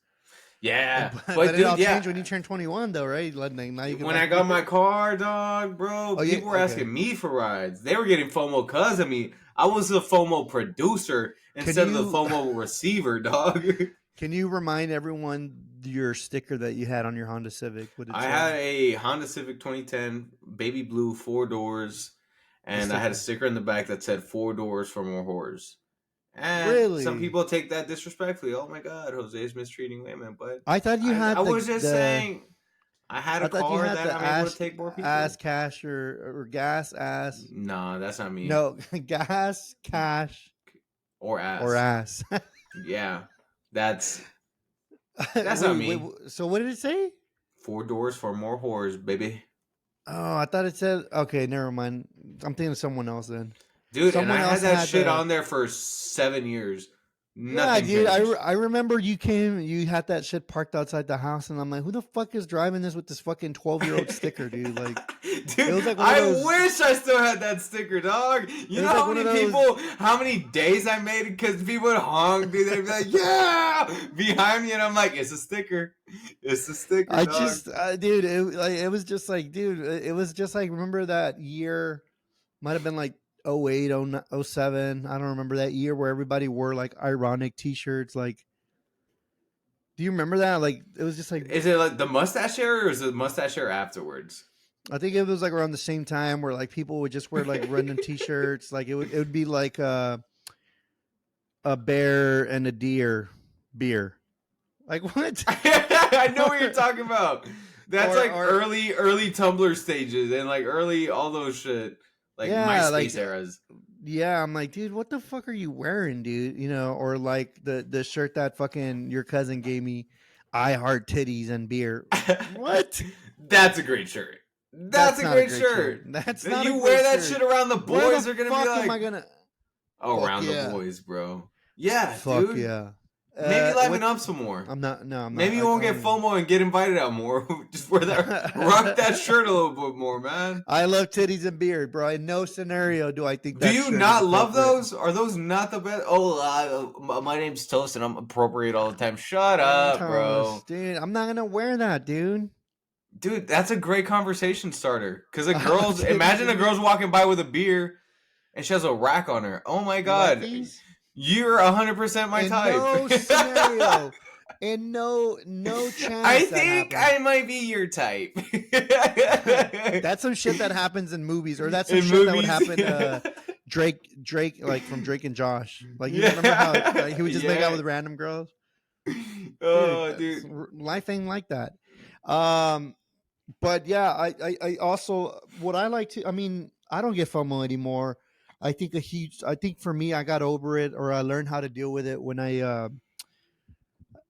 Yeah, but dude, it all changed when you turned 21, though, right? Now you when I got my car, dog, bro, people were asking me for rides. They were getting FOMO because of me. I was the FOMO producer instead of the FOMO receiver, dog. Can you remind everyone your sticker that you had on your Honda Civic? I had a Honda Civic 2010 baby blue 4 doors, and I had a sticker in the back that said 4 doors for more whores. And some people take that disrespectfully. Oh my God, Jose is mistreating women. But I thought you had. I was just saying. I had a car that I'm able to take more people. Ass cash or gas ass. No, that's not me. No, gas cash or ass or ass. Yeah, that's not me. So what did it say? 4 doors for more whores, baby. Oh, I thought it said. Okay, never mind. I'm thinking of someone else then. Dude, someone and I had that shit on there for 7 years. Nothing dude. I remember you had that shit parked outside the house, and I'm like, who the fuck is driving this with this fucking 12-year-old sticker, dude? Like, dude, it was like I wish I still had that sticker, dog. You know how many people, how many days I made it because people would honk, dude. They'd be like, yeah, behind me, and I'm like, it's a sticker. It's a sticker. I just, dude, it was just like, dude, it was just like, remember that year? Might have been like 08, 07. I don't remember that year where everybody wore like ironic t-shirts. Like, do you remember that? Like, it was just like, is it like the mustache era or is it mustache era afterwards? I think it was like around the same time where like people would just wear like random t-shirts. Like it would be like a bear and a deer beer. Like what? I know what you're talking about. That's early Tumblr stages and like early all those shit. Like MySpace eras. Yeah, I'm like, dude, what the fuck are you wearing, dude? You know, or like the shirt that fucking your cousin gave me, I heart titties and beer. What? That's a great shirt. That's a great shirt. That's not. You wear that shit around the boys. They're gonna be like, am I gonna? Around the boys, bro. Yeah, fuck dude. Yeah. Maybe liven up some more. I'm not. Maybe you won't get FOMO and get invited out more. Just wear that, rock that shirt a little bit more, man. I love titties and beard, bro. In no scenario do I think. Do you not love those? Are those not the best? Oh, my name's Toast and I'm appropriate all the time. Shut up, bro. Dude, I'm not gonna wear that, dude. Dude, that's a great conversation starter. Because imagine a girl's walking by with a beer and she has a rack on her. Oh my God. Luckies? You're 100% my type. No scenario. And no chance. I think I might be your type. That's some shit that happens in movies, or that's some shit that would happen. Drake, like from Drake and Josh. Like you remember how he would just make out with random girls. Dude, life ain't like that. But yeah, I also what I like to. I mean, I don't get FOMO anymore. I think for me, I got over it, or I learned how to deal with it when I,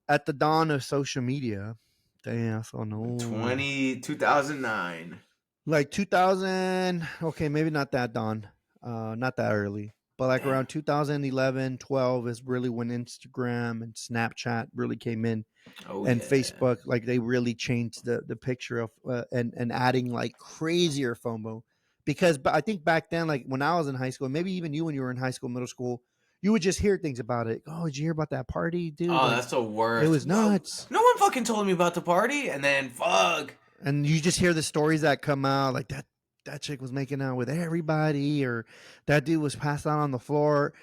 at the dawn of social media. Damn, so no. 2009. Like 2000, okay, maybe not that dawn, not that early, but like around 2011, 12 is really when Instagram and Snapchat really came in, and Facebook, like they really changed the picture of, and adding like crazier FOMO. Because I think back then, like when I was in high school, maybe even you when you were in high school, middle school, you would just hear things about it. Oh, did you hear about that party, dude? Oh, like, that's the worst. It was nuts. No one fucking told me about the party, and then fuck. And you just hear the stories that come out like that. that chick was making out with everybody, or that dude was passed out on the floor.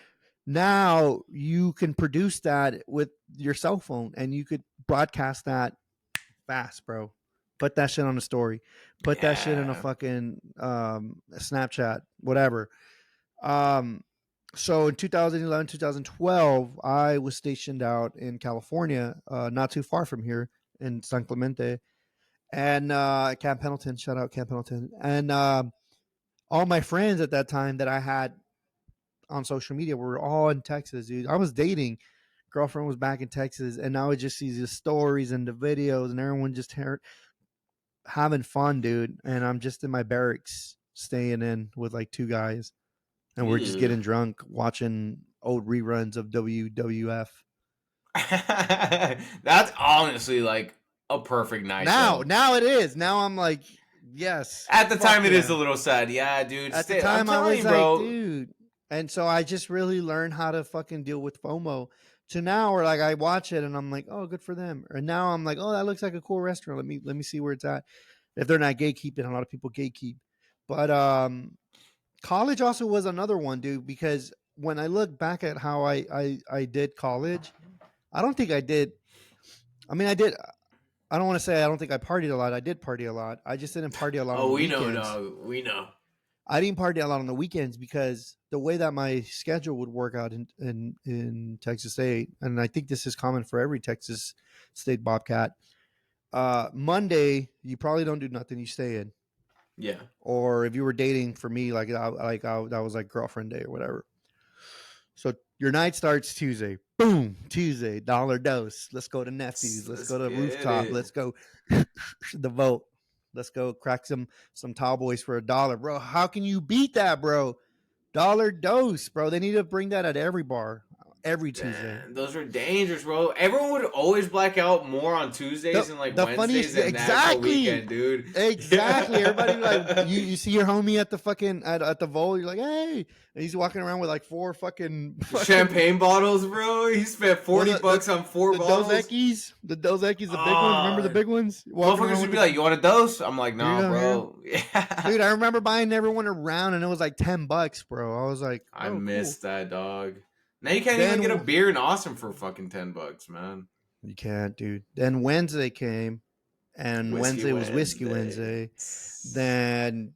Now you can produce that with your cell phone, and you could broadcast that fast, bro. Put that shit on a story. Put that shit in a Yeah. fucking Snapchat, whatever. Um, so in 2011, 2012, I was stationed out in California, not too far from here in San Clemente, and Camp Pendleton. Shout out Camp Pendleton. And all my friends at that time that I had on social media were all in Texas, dude. I was dating. Girlfriend was back in Texas, and I would just see the stories and the videos, and everyone just having fun, dude. And I'm just in my barracks staying in with like two guys, and we're just Ew. getting drunk watching old reruns of WWF. That's honestly like a perfect night though. Now it is. Now I'm like, yes, At the fuck time, it is yeah. a little sad. Yeah, dude. At the Stay, I'm time, I telling was you, like, bro. dude. And so I just really learned how to fucking deal with FOMO. To now, where like I watch it and I'm like, oh, good for them. Or now I'm like, oh, that looks like a cool restaurant. Let me see where it's at. If they're not gatekeeping, a lot of people gatekeep. But college also was another one, dude. Because when I look back at how I did college, I don't think I did. I mean, I did. I don't want to say I don't think I partied a lot. I did party a lot. I just didn't party a lot on Oh, the we know, weekends. dog. We know. I didn't party a lot on the weekends because the way that my schedule would work out in Texas State, and I think this is common for every Texas State Bobcat. Monday, you probably don't do nothing. You stay in, Yeah. or if you were dating, for me, that was like girlfriend day or whatever. So your night starts Tuesday. Boom, Tuesday, dollar dose. Let's go to Nephews. Let's Let's go to get rooftop. it. Let's go the vote. Let's go crack some tall boys for $1, bro. How can you beat that, bro? Dollar dose, bro. They need to bring that at every bar every Tuesday. Man, those are dangerous, bro. Everyone would always black out more on Tuesdays and like The funniest, Wednesdays than the actual exactly, weekend, dude. exactly. Everybody like you see your homie at the fucking at the Vol. You're like, hey, and he's walking around with like four fucking Champagne bottles, bro. He spent well, 40 bucks on four the Dos bottles. Equis, the big ones. Remember the Ah, big ones? Walking motherfuckers around would with be the like, "You want a dose?" I'm like, here you "Nah, go here, bro." Yeah. dude. I remember buying everyone around, and it was like $10, bro. I was like, I oh, cool. missed that, dog. Now you can't even get a Then beer in Austin for fucking $10, man. you can't, dude. Then Wednesday came, and Whiskey Wednesday was Whiskey Wednesday. Wednesday. Then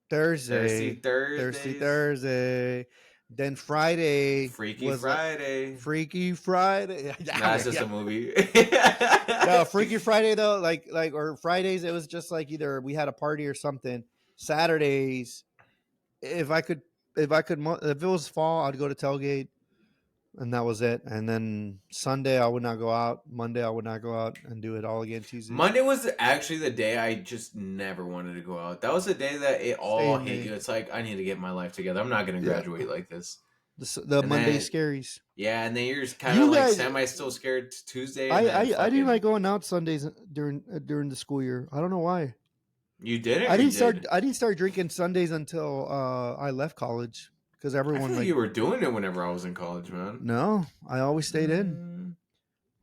Thirsty Thirsty Thursdays. Thursday. Then Friday Freaky was like Friday. Freaky Friday. Nah, it's Yeah, just yeah. a movie. No, Freaky Friday though, like or Fridays, it was just like either we had a party or something. Saturdays, if I could, if it was fall, I'd go to tailgate, and that was it. And then Sunday, I would not go out. Monday, I would not go out and do it all again. Tuesday, Monday was actually the day I just never wanted to go out. That was the day that it all same hit me. you. It's like, I need to get my life together. I'm not going to Yeah, graduate like this. the And Monday then, scaries. yeah, and then you're just kind of You like guys, semi still scared to Tuesday, and I, then I didn't like fucking. going out Sundays during the school year. I don't know why. You did it or you did? I didn't start drinking Sundays until I left college because I everyone feel like like you were doing it whenever I was in college, man. no, I always stayed in. Mm,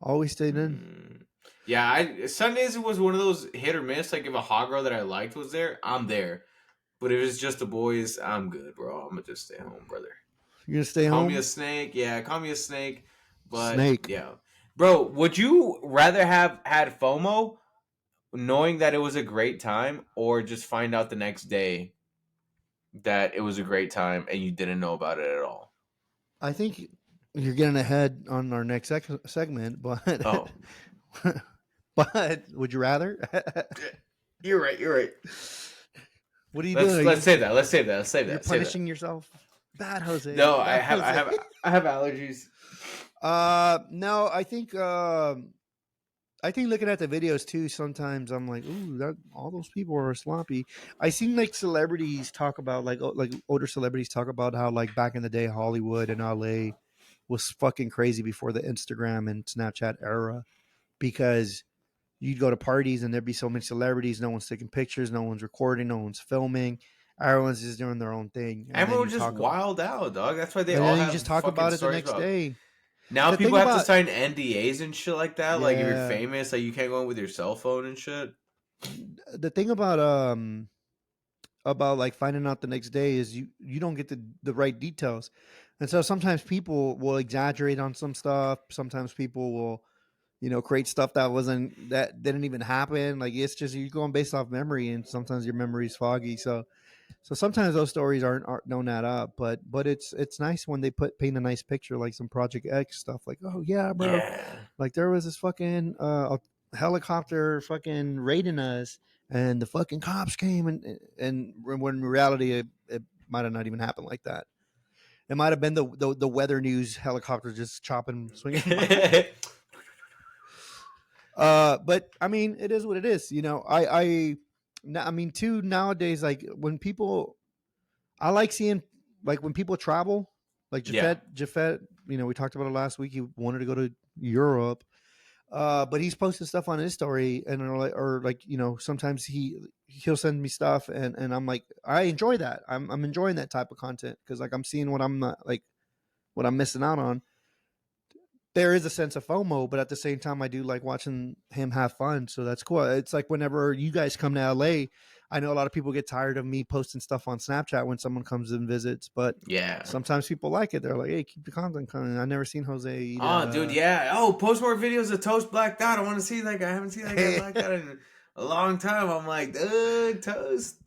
Always stayed in. mm. Yeah, Sundays was one of those hit or miss. Like if a hot girl that I liked was there, I'm there. But if it's just the boys, I'm good, bro. I'm gonna just stay home, brother. You're gonna stay Call me home? a snake. Yeah, call me a snake. But Snake. yeah. Bro, would you rather have had FOMO knowing that it was a great time or just find out the next day that it was a great time and you didn't know about it at all? I think you're getting ahead on our next segment, but Oh. but would you rather? You're right, you're right. What are you Let's doing? let's save that. Let's save that. Let's save You're that. Save that. punishing yourself. Bad Jose. No, Bad Jose. I have allergies. No, I think looking at the videos too, sometimes I'm like, ooh, that all those people are sloppy. I seen like celebrities talk about like older celebrities talk about how like back in the day Hollywood and LA was fucking crazy before the Instagram and Snapchat era because you'd go to parties and there'd be so many celebrities, no one's taking pictures, no one's recording, no one's filming, everyone's just doing their own thing, and then Everyone you just talk wild out, dog. That's why they and all then you have just talk fucking about it the stories next about. day. Now The thing people have to about sign NDAs and shit like that. Like if you're yeah, famous, like you can't go in with your cell phone and shit. the thing about about like finding out the next day is you don't get the right details, and so sometimes people will exaggerate on some stuff. Sometimes people will create stuff that didn't even happen. Like it's just you're going based off memory, and sometimes your memory is foggy. So sometimes those stories aren't don't add up, but it's nice when they paint a nice picture, like some Project X stuff. Like, oh yeah, bro, Yeah. like there was this fucking helicopter fucking raiding us, and the fucking cops came, and when in reality it might have not even happened like that. It might have been the weather news helicopter just chopping swinging by. But I mean, it is what it is. I mean, too nowadays, like when people I like seeing like when people travel, like Yeah. Jafet, we talked about it last week. He wanted to go to Europe, but he's posted stuff on his story, and or like sometimes he'll send me stuff, and I'm like, I enjoy that. I'm enjoying that type of content because like I'm seeing what I'm not like what I'm missing out on. There is a sense of FOMO, but at the same time, I do like watching him have fun. So that's cool. It's like whenever you guys come to LA, I know a lot of people get tired of me posting stuff on Snapchat when someone comes and visits, but Yeah. sometimes people like it. They're like, "Hey, keep the content coming." I never seen Jose eat at. Oh, dude, yeah. Oh, post more videos of Toast blacked out. I want to see that guy. I haven't seen that guy blacked out in a long time. I'm like, Toast.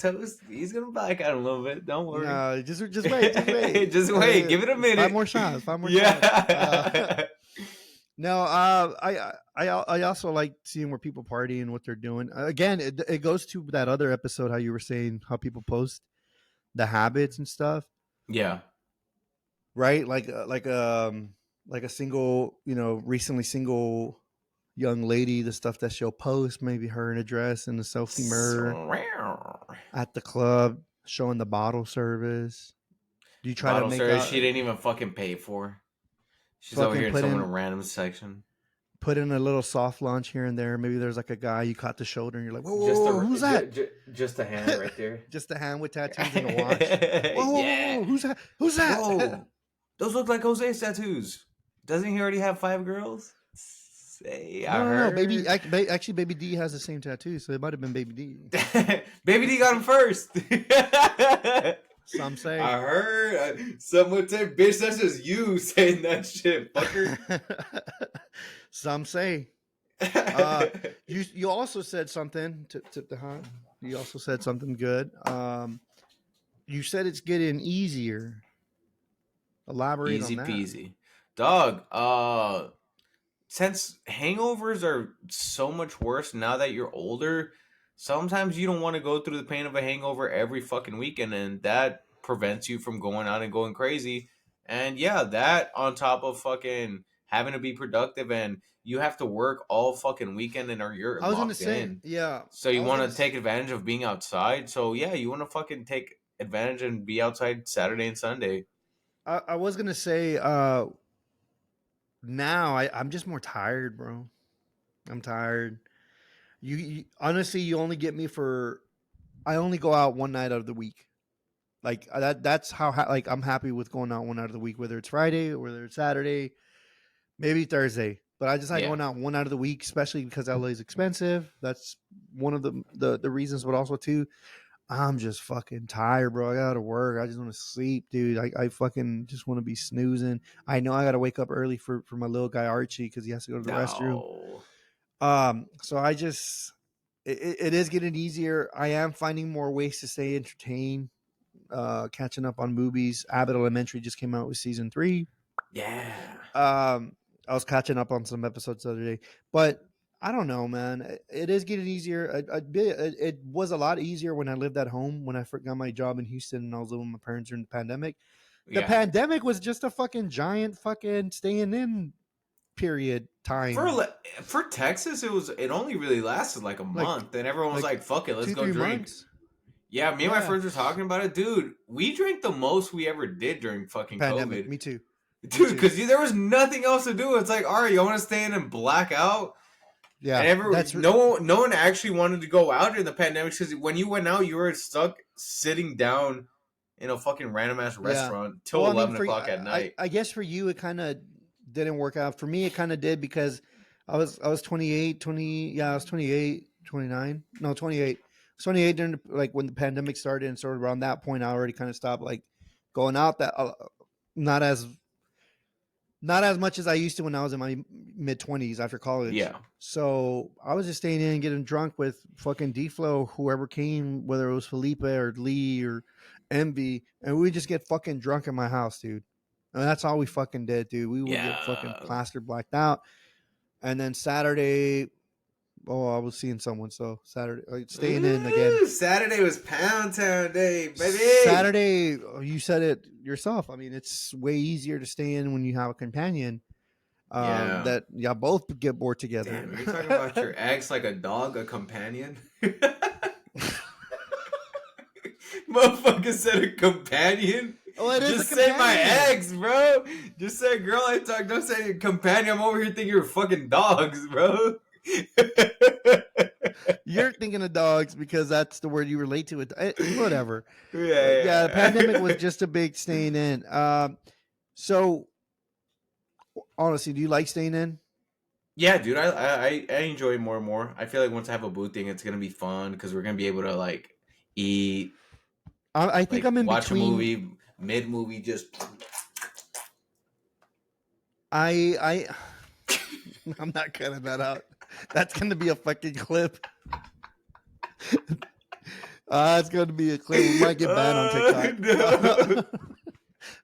He's gonna black out a little bit. Don't worry. No, just wait, just wait, Just wait. Give it a minute. 5 more shots, 5 more shots. Yeah. No, I also like seeing where people party and what they're doing. Again, it goes to that other episode how you were saying how people post the habits and stuff, Yeah. right? Like a single, recently single young lady, the stuff that she'll post, maybe her in a dress in a selfie mirror at the club, showing the bottle service. Do you try to Bottle make service out she didn't even fucking pay for. She's over fucking here in some random section. put in a little soft launch here and there? Maybe there's like a guy you caught the shoulder and you're like, whoa, whoa, Just whoa, a who's that? just a hand right there. Just a hand with tattoos and a watch. Whoa, whoa, whoa, Yeah. whoa, who's that? Who's that? Whoa. Those look like Jose's tattoos. Doesn't he already have 5 girls? Say, I No. Baby, heard. actually, Baby D has the same tattoo, so it might have been Baby D. Baby D got him first. Some say. I heard someone said, "Bitch, that's just you saying that shit, fucker." Some say. You also said something to the hunt. You also said something good. You said it's getting easier. Elaborate on Easy that. peasy, dog. Since hangovers are so much worse now that you're older, sometimes you don't want to go through the pain of a hangover every fucking weekend, and that prevents you from going out and going crazy. And yeah, that on top of fucking having to be productive, and you have to work all fucking weekend, and you're I was gonna locked say, in. yeah. So I you was want gonna. to take advantage of being outside. So yeah, you want to fucking take advantage and be outside Saturday and Sunday. I was gonna say. Now I'm just more tired, bro. I'm tired. You honestly, you only get me for. I only go out one night out of the week. Like that's how like I'm happy with going out one night of the week, whether it's Friday or whether it's Saturday, maybe Thursday. But I just like Yeah. going out one night of the week, especially because LA is expensive. That's one of the reasons, but also too, I'm just fucking tired, bro. I gotta work. I just want to sleep, dude. I fucking just want to be snoozing. I know I gotta wake up early for my little guy Archie because he has to go to the restroom. No. So I just it is getting easier. I am finding more ways to stay entertained. Catching up on movies. Abbott Elementary just came out with season 3. Yeah. I was catching up on some episodes the other day, but I don't know, man. It is getting easier. It was a lot easier when I lived at home. When I got my job in Houston and I was living with my parents during the pandemic. The Yeah. pandemic was just a fucking giant fucking staying in period time. For Texas, it only really lasted like a Like month, and everyone was like, "Fuck it, let's two, go three drink." months. Yeah, me and my Yeah, friends were talking about it, dude. We drank the most we ever did during fucking pandemic. COVID, Me too. Me dude. too. Because there was nothing else to do. It's like, all right, you want to stay in and black out, and Yeah, no one actually wanted to go out during the pandemic because when you went out, you were stuck sitting down in a fucking random ass yeah. restaurant till Well, I mean, 11 o'clock at night. I guess for you it kind of didn't work out. For me, it kind of did because I was 28, 20. Yeah, I was 28, 29. No, 28. 28 during like when the pandemic started, and sort of around that point, I already kind of stopped like going out that not as not as much as I used to when I was in my mid 20s after college. Yeah. So I was just staying in and getting drunk with fucking D-Flow, whoever came, whether it was Felipe or Lee or Envy, and we would just get fucking drunk in my house, dude. And that's all we fucking did, dude. We would get fucking Yeah. plastered, blacked out. And then Saturday, I was seeing someone, so Saturday, staying in again. Ooh, Saturday was Pound Town Day, baby. Saturday, you said it yourself. I mean, it's way easier to stay in when you have a companion. Yeah. That y'all both get bored together. Damn, you're talking about your ex like a dog, a companion? Motherfucker said a companion? Oh, it is Just a say my companion. ex, bro. Just say girl I talk. Don't say companion. I'm over here thinking you're fucking dogs, bro. You're thinking of dogs because that's the word you relate to it. Whatever. Yeah. The pandemic was just a big staying in. So honestly, do you like staying in? Yeah, dude, I enjoy it more and more. I feel like once I have a booth thing, it's gonna be fun because we're gonna be able to like eat, I think like I'm in watch between. a movie, mid movie, just. I'm not cutting that out. That's gonna be a fucking clip. It's gonna be a clip. We might get banned on TikTok.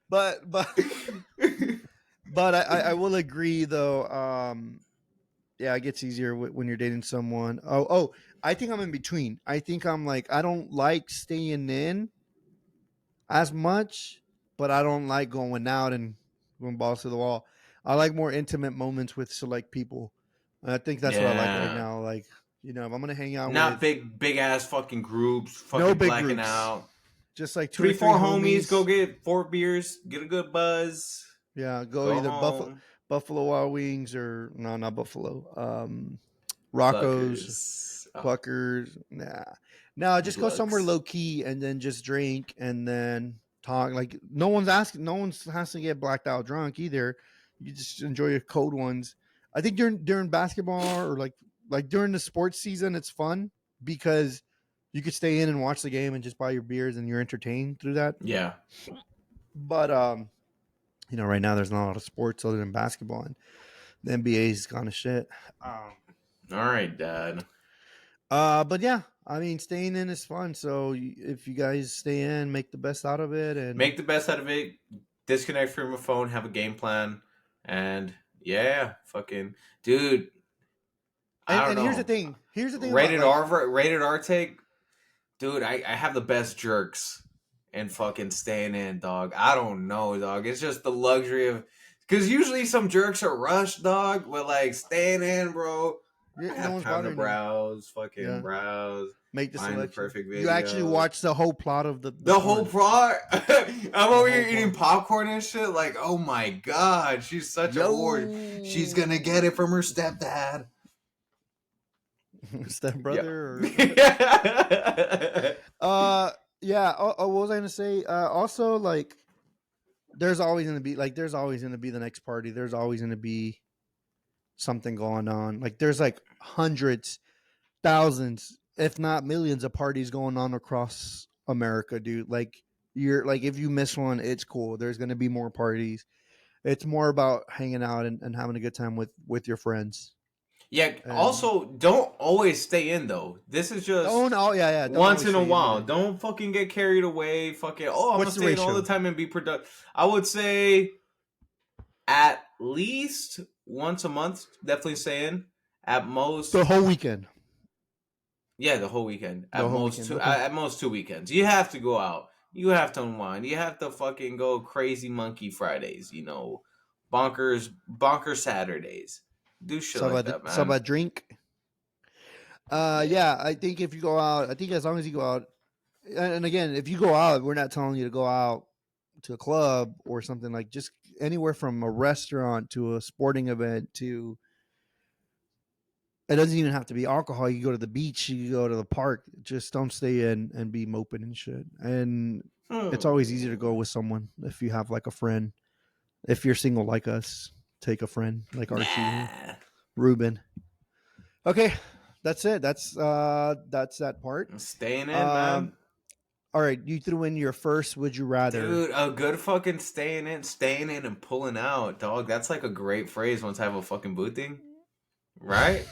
No. but I will agree though. Yeah, it gets easier when you're dating someone. I think I'm in between. I think I'm like I don't like staying in as much, but I don't like going out and going balls to the wall. I like more intimate moments with select people. And I think that's what I like right Yeah. now. Like, if I'm gonna hang out Not with big ass fucking groups, no fucking big blacking groups, out. just like two or Three, three four homies, go homies. get 4 beers, get a good buzz, Yeah, go go either home. Buffalo Wild Wings or no, not Buffalo. Rocco's, Cluckers. Oh, Cluckers. Nah, no, just go somewhere Glucks. low key and then just drink and then talk. Like no one's asking, no one has to get blacked out drunk either. You just enjoy your cold ones. I think during basketball or like during the sports season, it's fun because you could stay in and watch the game and just buy your beers and you're entertained through that. Yeah. But right now there's not a lot of sports other than basketball, and the NBA's gone to shit. All right, Dad. But yeah, I mean, staying in is fun. So if you guys stay in, make the best out of it, and Make the best out of it. Disconnect from your phone. Have a game plan, and yeah, fucking dude. I don't and know. Here's the thing about Rated like R. Rated R take. Dude, I have the best jerks and fucking staying in, dog. I don't know, dog. It's just the luxury of because usually some jerks are rushed, dog. But like staying in, bro. I no have one's time to bothering you. browse, fucking Yeah, browse, make the find the selection. perfect You actually video. watch the whole plot of the The whole porn. plot. I'm over here eating plot. popcorn and shit. Like, oh my god, she's such a whore. She's gonna get it from her stepdad. Stepbrother. Yeah. Yeah. What was I gonna say? Also, like, there's always gonna be the next party. There's always gonna be something going on. Like, there's like hundreds, thousands, if not millions, of parties going on across America, dude. Like, you're like, if you miss one, it's cool. There's gonna be more parties. It's more about hanging out and having a good time with your friends. Yeah. And Also, don't always stay in though. This is just don't once always in a stay in while. either. Don't fucking get carried away. Fucking. Oh, I'm gonna What's the stay in all the ratio? time and be productive. I would say at least once a month. Definitely stay in. At most, The whole weekend. yeah, the whole weekend. The At whole most weekend. two. Okay. At most 2 weekends. You have to go out. You have to unwind. You have to fucking go crazy monkey Fridays. Bonkers Saturdays. Do shit like that, So man. about drink. Yeah, I think if you go out, I think as long as you go out, and again, if you go out, we're not telling you to go out to a club or something like just anywhere from a restaurant to a sporting event to it doesn't even have to be alcohol. You go to the beach, you go to the park. Just don't stay in and be moping and shit. And it's always easier to go with someone if you have like a friend. If you're single like us, take a friend like Archie, Nah. Ruben. Okay, that's it. That's that part. I'm staying in, man. Um, all right, you threw in your first. Would you rather? Dude, a good fucking staying in and pulling out, dog. That's like a great phrase once I have a fucking booting, right?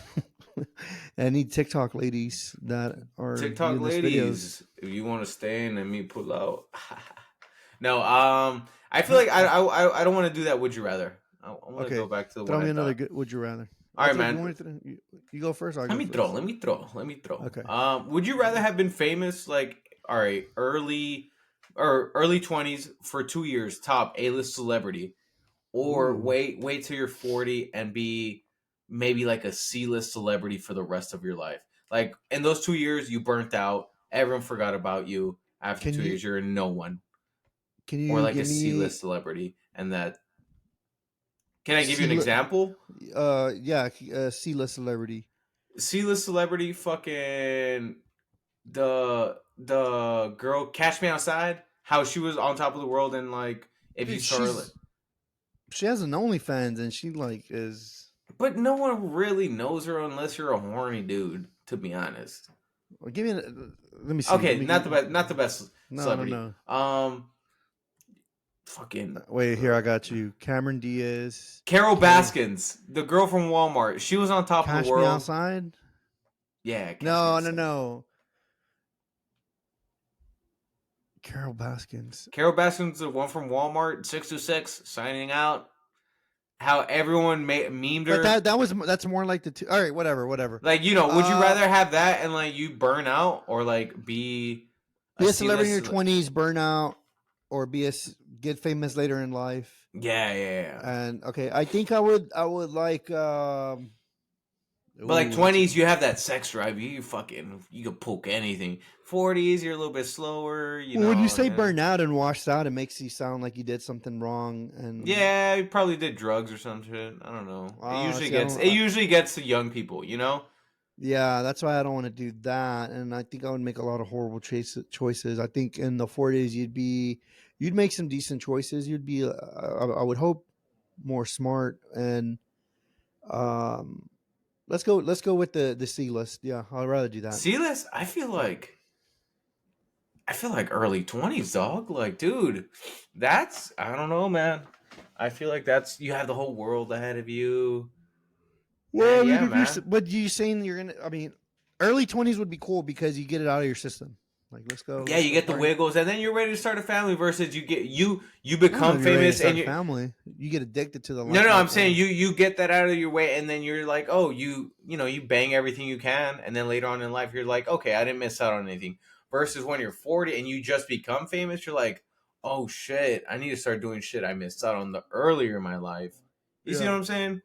Any TikTok ladies that are TikTok viewing this videos? ladies, if you want to stay in and me pull out. No, I feel like I don't want to do that. Would you rather? I want to go Okay, back to the throw one I me another thought. good. Would you rather? All I'll right, throw. You man. want to? You go first. Or I Let go me throw. first. Let me throw. Okay. Would you rather have been famous like all right, early 20s for 2 years, top A-list celebrity, or Ooh. wait till you're 40 and be maybe like a C-list celebrity for the rest of your life? Like in those 2 years, you burnt out. Everyone forgot about you. After Can 2 years, you you're no one, can or you like a give me C-list celebrity. And that can I give you C an example? yeah, C-list celebrity? C-list celebrity, fucking the girl Catch Me Outside, how she was on top of the world, and like if you Dude, saw her, like, she has an OnlyFans and she like is. but no one really knows her unless you're a horny dude. To be honest, Well, give me. Let me see. Let okay, me give. not the best No, no, celebrity. no. Fucking Wait, here I got you. Cameron Diaz, Carol Carol, Baskins, the girl from Walmart. She was on top of the Cash Me world. Outside. Yeah, Catch Me No, no, Outside. no. Carol Baskins. Carol Baskins, the one from Walmart, 626, signing out. How everyone memed But her. that's more like the two. All right, whatever, whatever. Like, would you Uh, rather have that and like you burn out, or like be a be a celebrity in your C-list? 20s, burn out, or get famous later in life. Yeah, yeah, yeah. And okay, I think I would like. But like Ooh, that's. 20s, you have that sex drive. You can poke anything. 40s, you're a little bit slower, Well, when you say Yeah, burn out and washed out, it makes you sound like you did something wrong. And yeah, you probably did drugs or some shit. I don't know. see, I don't. It usually gets to young people. Yeah, that's why I don't want to do that. And I think I would make a lot of horrible choices. I think in the 40s, you'd make some decent choices. You'd be, I would hope, more smart. And um, let's go with the C list. Yeah, I'd rather do that. See this? I feel like early 20s, dog. Like, dude, that's I don't know, man. I feel like that's you have the whole world ahead of you. Well, And I mean, yeah, man. but you saying you're gonna? I mean, early 20s would be cool because you get it out of your system. Like, Yeah, let's you go get the party. wiggles, and then you're ready to start a family. Versus you I don't know become if you're ready to famous, and start a you family. You get addicted to the no, I'm limelight, saying though. you get that out of your way, and then you're like, oh, you bang everything you can, and then later on in life, you're like, okay, I didn't miss out on anything. Versus when you're 40 and you just become famous, you're like, oh shit, I need to start doing shit I missed out on the earlier in my life. You see what Yeah. I'm saying?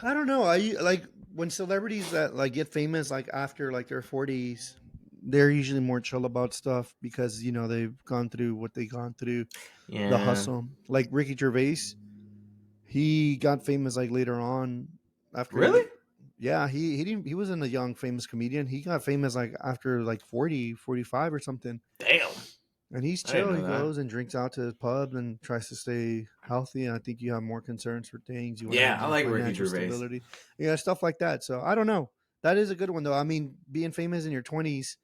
I don't know. I like when celebrities that like get famous like after like their 40s, they're usually more chill about stuff because they've gone through what they gone through, the Yeah. hustle. Like Ricky Gervais, he got famous like later on after Really? yeah, he didn't he wasn't a young famous comedian. He got famous like after like 40, 45 or something. Damn. And he's I didn't chill. know He that. goes and drinks out to his pub and tries to stay healthy. And I think you have more concerns for things. You want to Yeah, have I more like Ricky financial Gervais. stability. Yeah, stuff like that. So I don't know. That is a good one though. I mean, being famous in your 20s,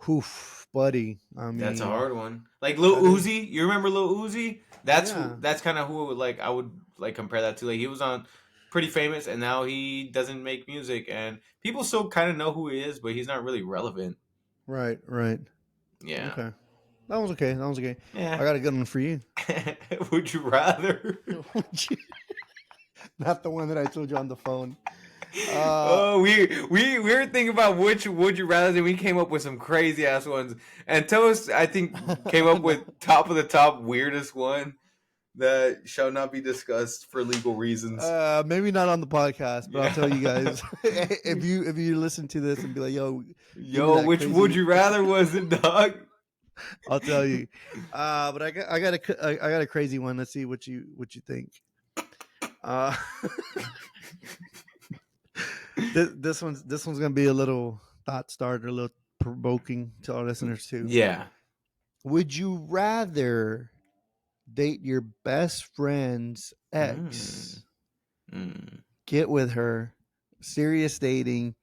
oof, buddy. I That's a mean, hard one. Like Lil that is Uzi, you remember Lil Uzi? yeah, That's kind of who I would like compare that to. Like he was on pretty famous, and now he doesn't make music, and people still kind of know who he is, but he's not really relevant. right, right. Yeah, Okay. That was okay. That was okay. I yeah. got a good one for you. Would you rather? Not the one that I told you on the phone. Uh Oh, we were thinking about which would you rather, and we came up with some crazy ass ones. And Toast, I think, came up no. with top of the top weirdest one that shall not be discussed for legal reasons. Maybe not on the podcast, but I'll tell you Yeah. guys if you listen to this and be like, "Yo, give me Yo, that which would crazy," you rather was it, dog? I'll tell you. But I got a crazy one. Let's see what you think. Uh, this one's gonna be a little thought starter, a little provoking to our listeners too. Yeah. Would you rather date your best friend's Mm, ex, mm. get with her, serious dating,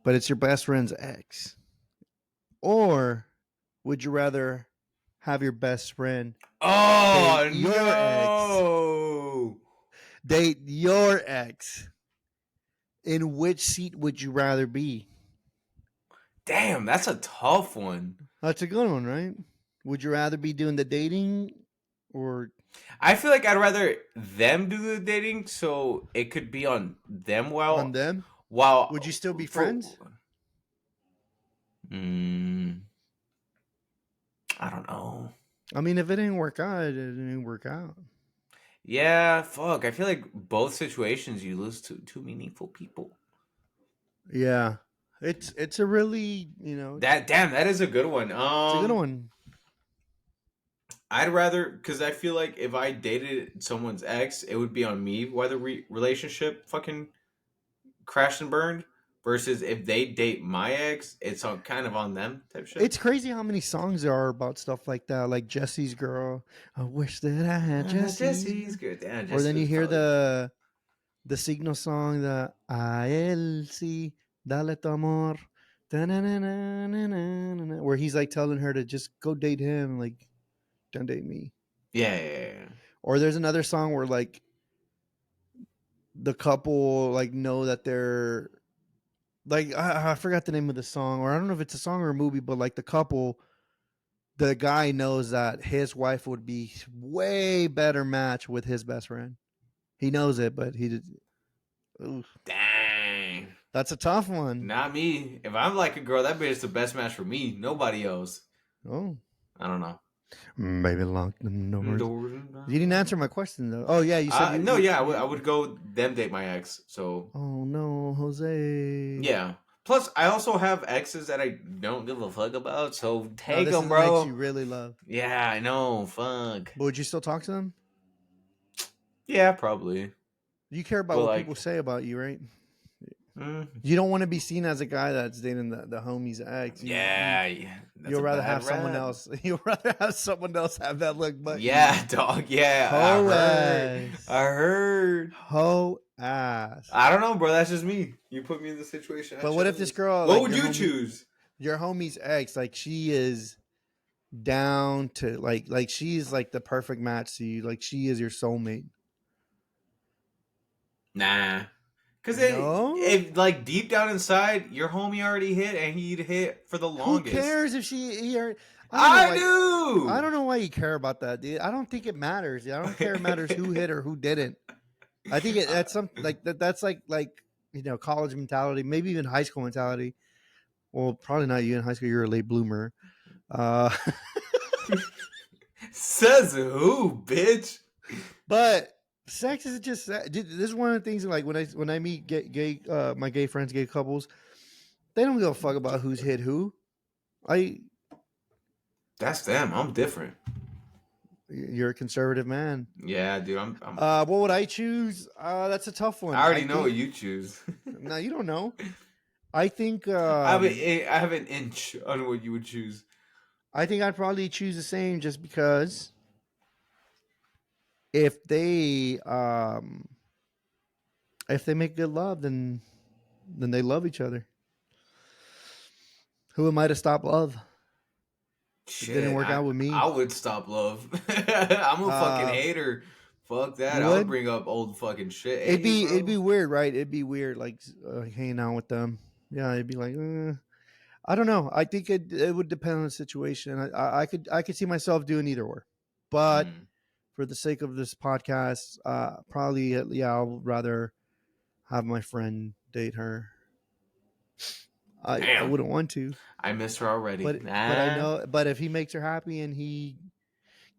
but it's your best friend's ex? Or would you rather have your best friend date Oh your ex? no! Date your ex. In which seat would you rather be? Damn, that's a tough one. That's a good one, right? Would you rather be doing the dating or I feel like I'd rather them do the dating, so it could be on them. on them? While Would you still be for, friends? mm, I don't know. I mean, if it didn't work out, it didn't work out. Yeah, fuck. I feel like both situations you lose to two meaningful people. Yeah, it's a really That is a good one. it's a good one. I'd rather, because I feel like if I dated someone's ex, it would be on me why the relationship fucking crashed and burned. Versus if they date my ex, it's on kind of on them type shit. It's crazy how many songs there are about stuff like that, like Jesse's Girl. I wish that I had Jesse's good. Damn, or then you hear probably... the Signal song, the A él sí, dale tu amor, ta-na-na-na-na-na-na, where he's like telling her to just go date him, like don't date me. Yeah. Or there's another song where like the couple like know that they're like I forgot the name of the song, or I don't know if it's a song or a movie, but like the guy knows that his wife would be way better match with his best friend. He knows it, but he did. Oof. Dang. That's a tough one. Not me. If I'm like a girl, that bitch is the best match for me. Nobody else. Oh. I don't know. Maybe lock the doors. You didn't answer my question though. Oh yeah, you said no. Yeah, I would go them date my ex. So. Oh no, Jose. Yeah. Plus, I also have exes that I don't give a fuck about. So take this them, is bro. Ex you really love. Yeah, I know. Fuck. But would you still talk to them? Yeah, probably. You care about what people say about you, right? You don't want to be seen as a guy that's dating the homie's ex. You'll rather have someone else. You'll rather have someone else have that look. But yeah, dog. Yeah, I heard. Ho ass. I don't know, bro. That's just me. You put me in the situation. But what if this girl? What would you choose? Your homie's ex, like she is down to like she's like the perfect match to you. Like she is your soulmate. Nah. Because if like deep down inside, your homie already hit and he'd hit for the longest. Who cares if she? I do. I don't know why you care about that, dude. I don't think it matters. I don't care. It matters who hit or who didn't. I think that's something like that. That's like college mentality, maybe even high school mentality. Well, probably not you in high school. You're a late bloomer. Says who, bitch? But sex is just this is one of the things like when I meet gay my gay friends, gay couples, they don't give a fuck about who's hit who. That's them. I'm different. You're a conservative man. Yeah, dude. I'm what would I choose? That's a tough one. I already know what you choose. No, you don't know. I think I have an inch on what you would choose. I think I'd probably choose the same, just because if they make good love, then they love each other. Who am I to stop love? Shit, it didn't work out with me. I would stop love. I'm a fucking hater. Fuck that. I would bring up old fucking shit. It'd be weird, right? It'd be weird, like hanging out with them. Yeah, it'd be like, I don't know. I think it would depend on the situation. I could see myself doing either or, but for the sake of this podcast, probably I'll rather have my friend date her. I wouldn't want to. I miss her already. But I know. But if he makes her happy and he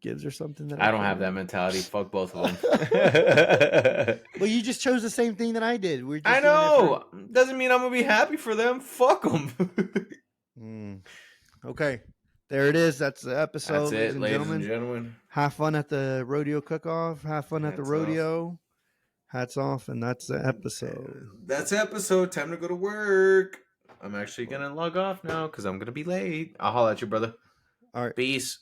gives her something that I don't have that mentality. Fuck both of them. Well, you just chose the same thing that I did. I know. Doesn't mean I'm gonna be happy for them. Fuck them. Okay, there it is. That's the episode. That's it, ladies and gentlemen. Have fun at the rodeo cook-off. Have fun at the rodeo. Hats off, and that's the episode. That's episode. Time to go to work. I'm actually gonna log off now because I'm gonna be late. I'll holler at you, brother. All right. Peace.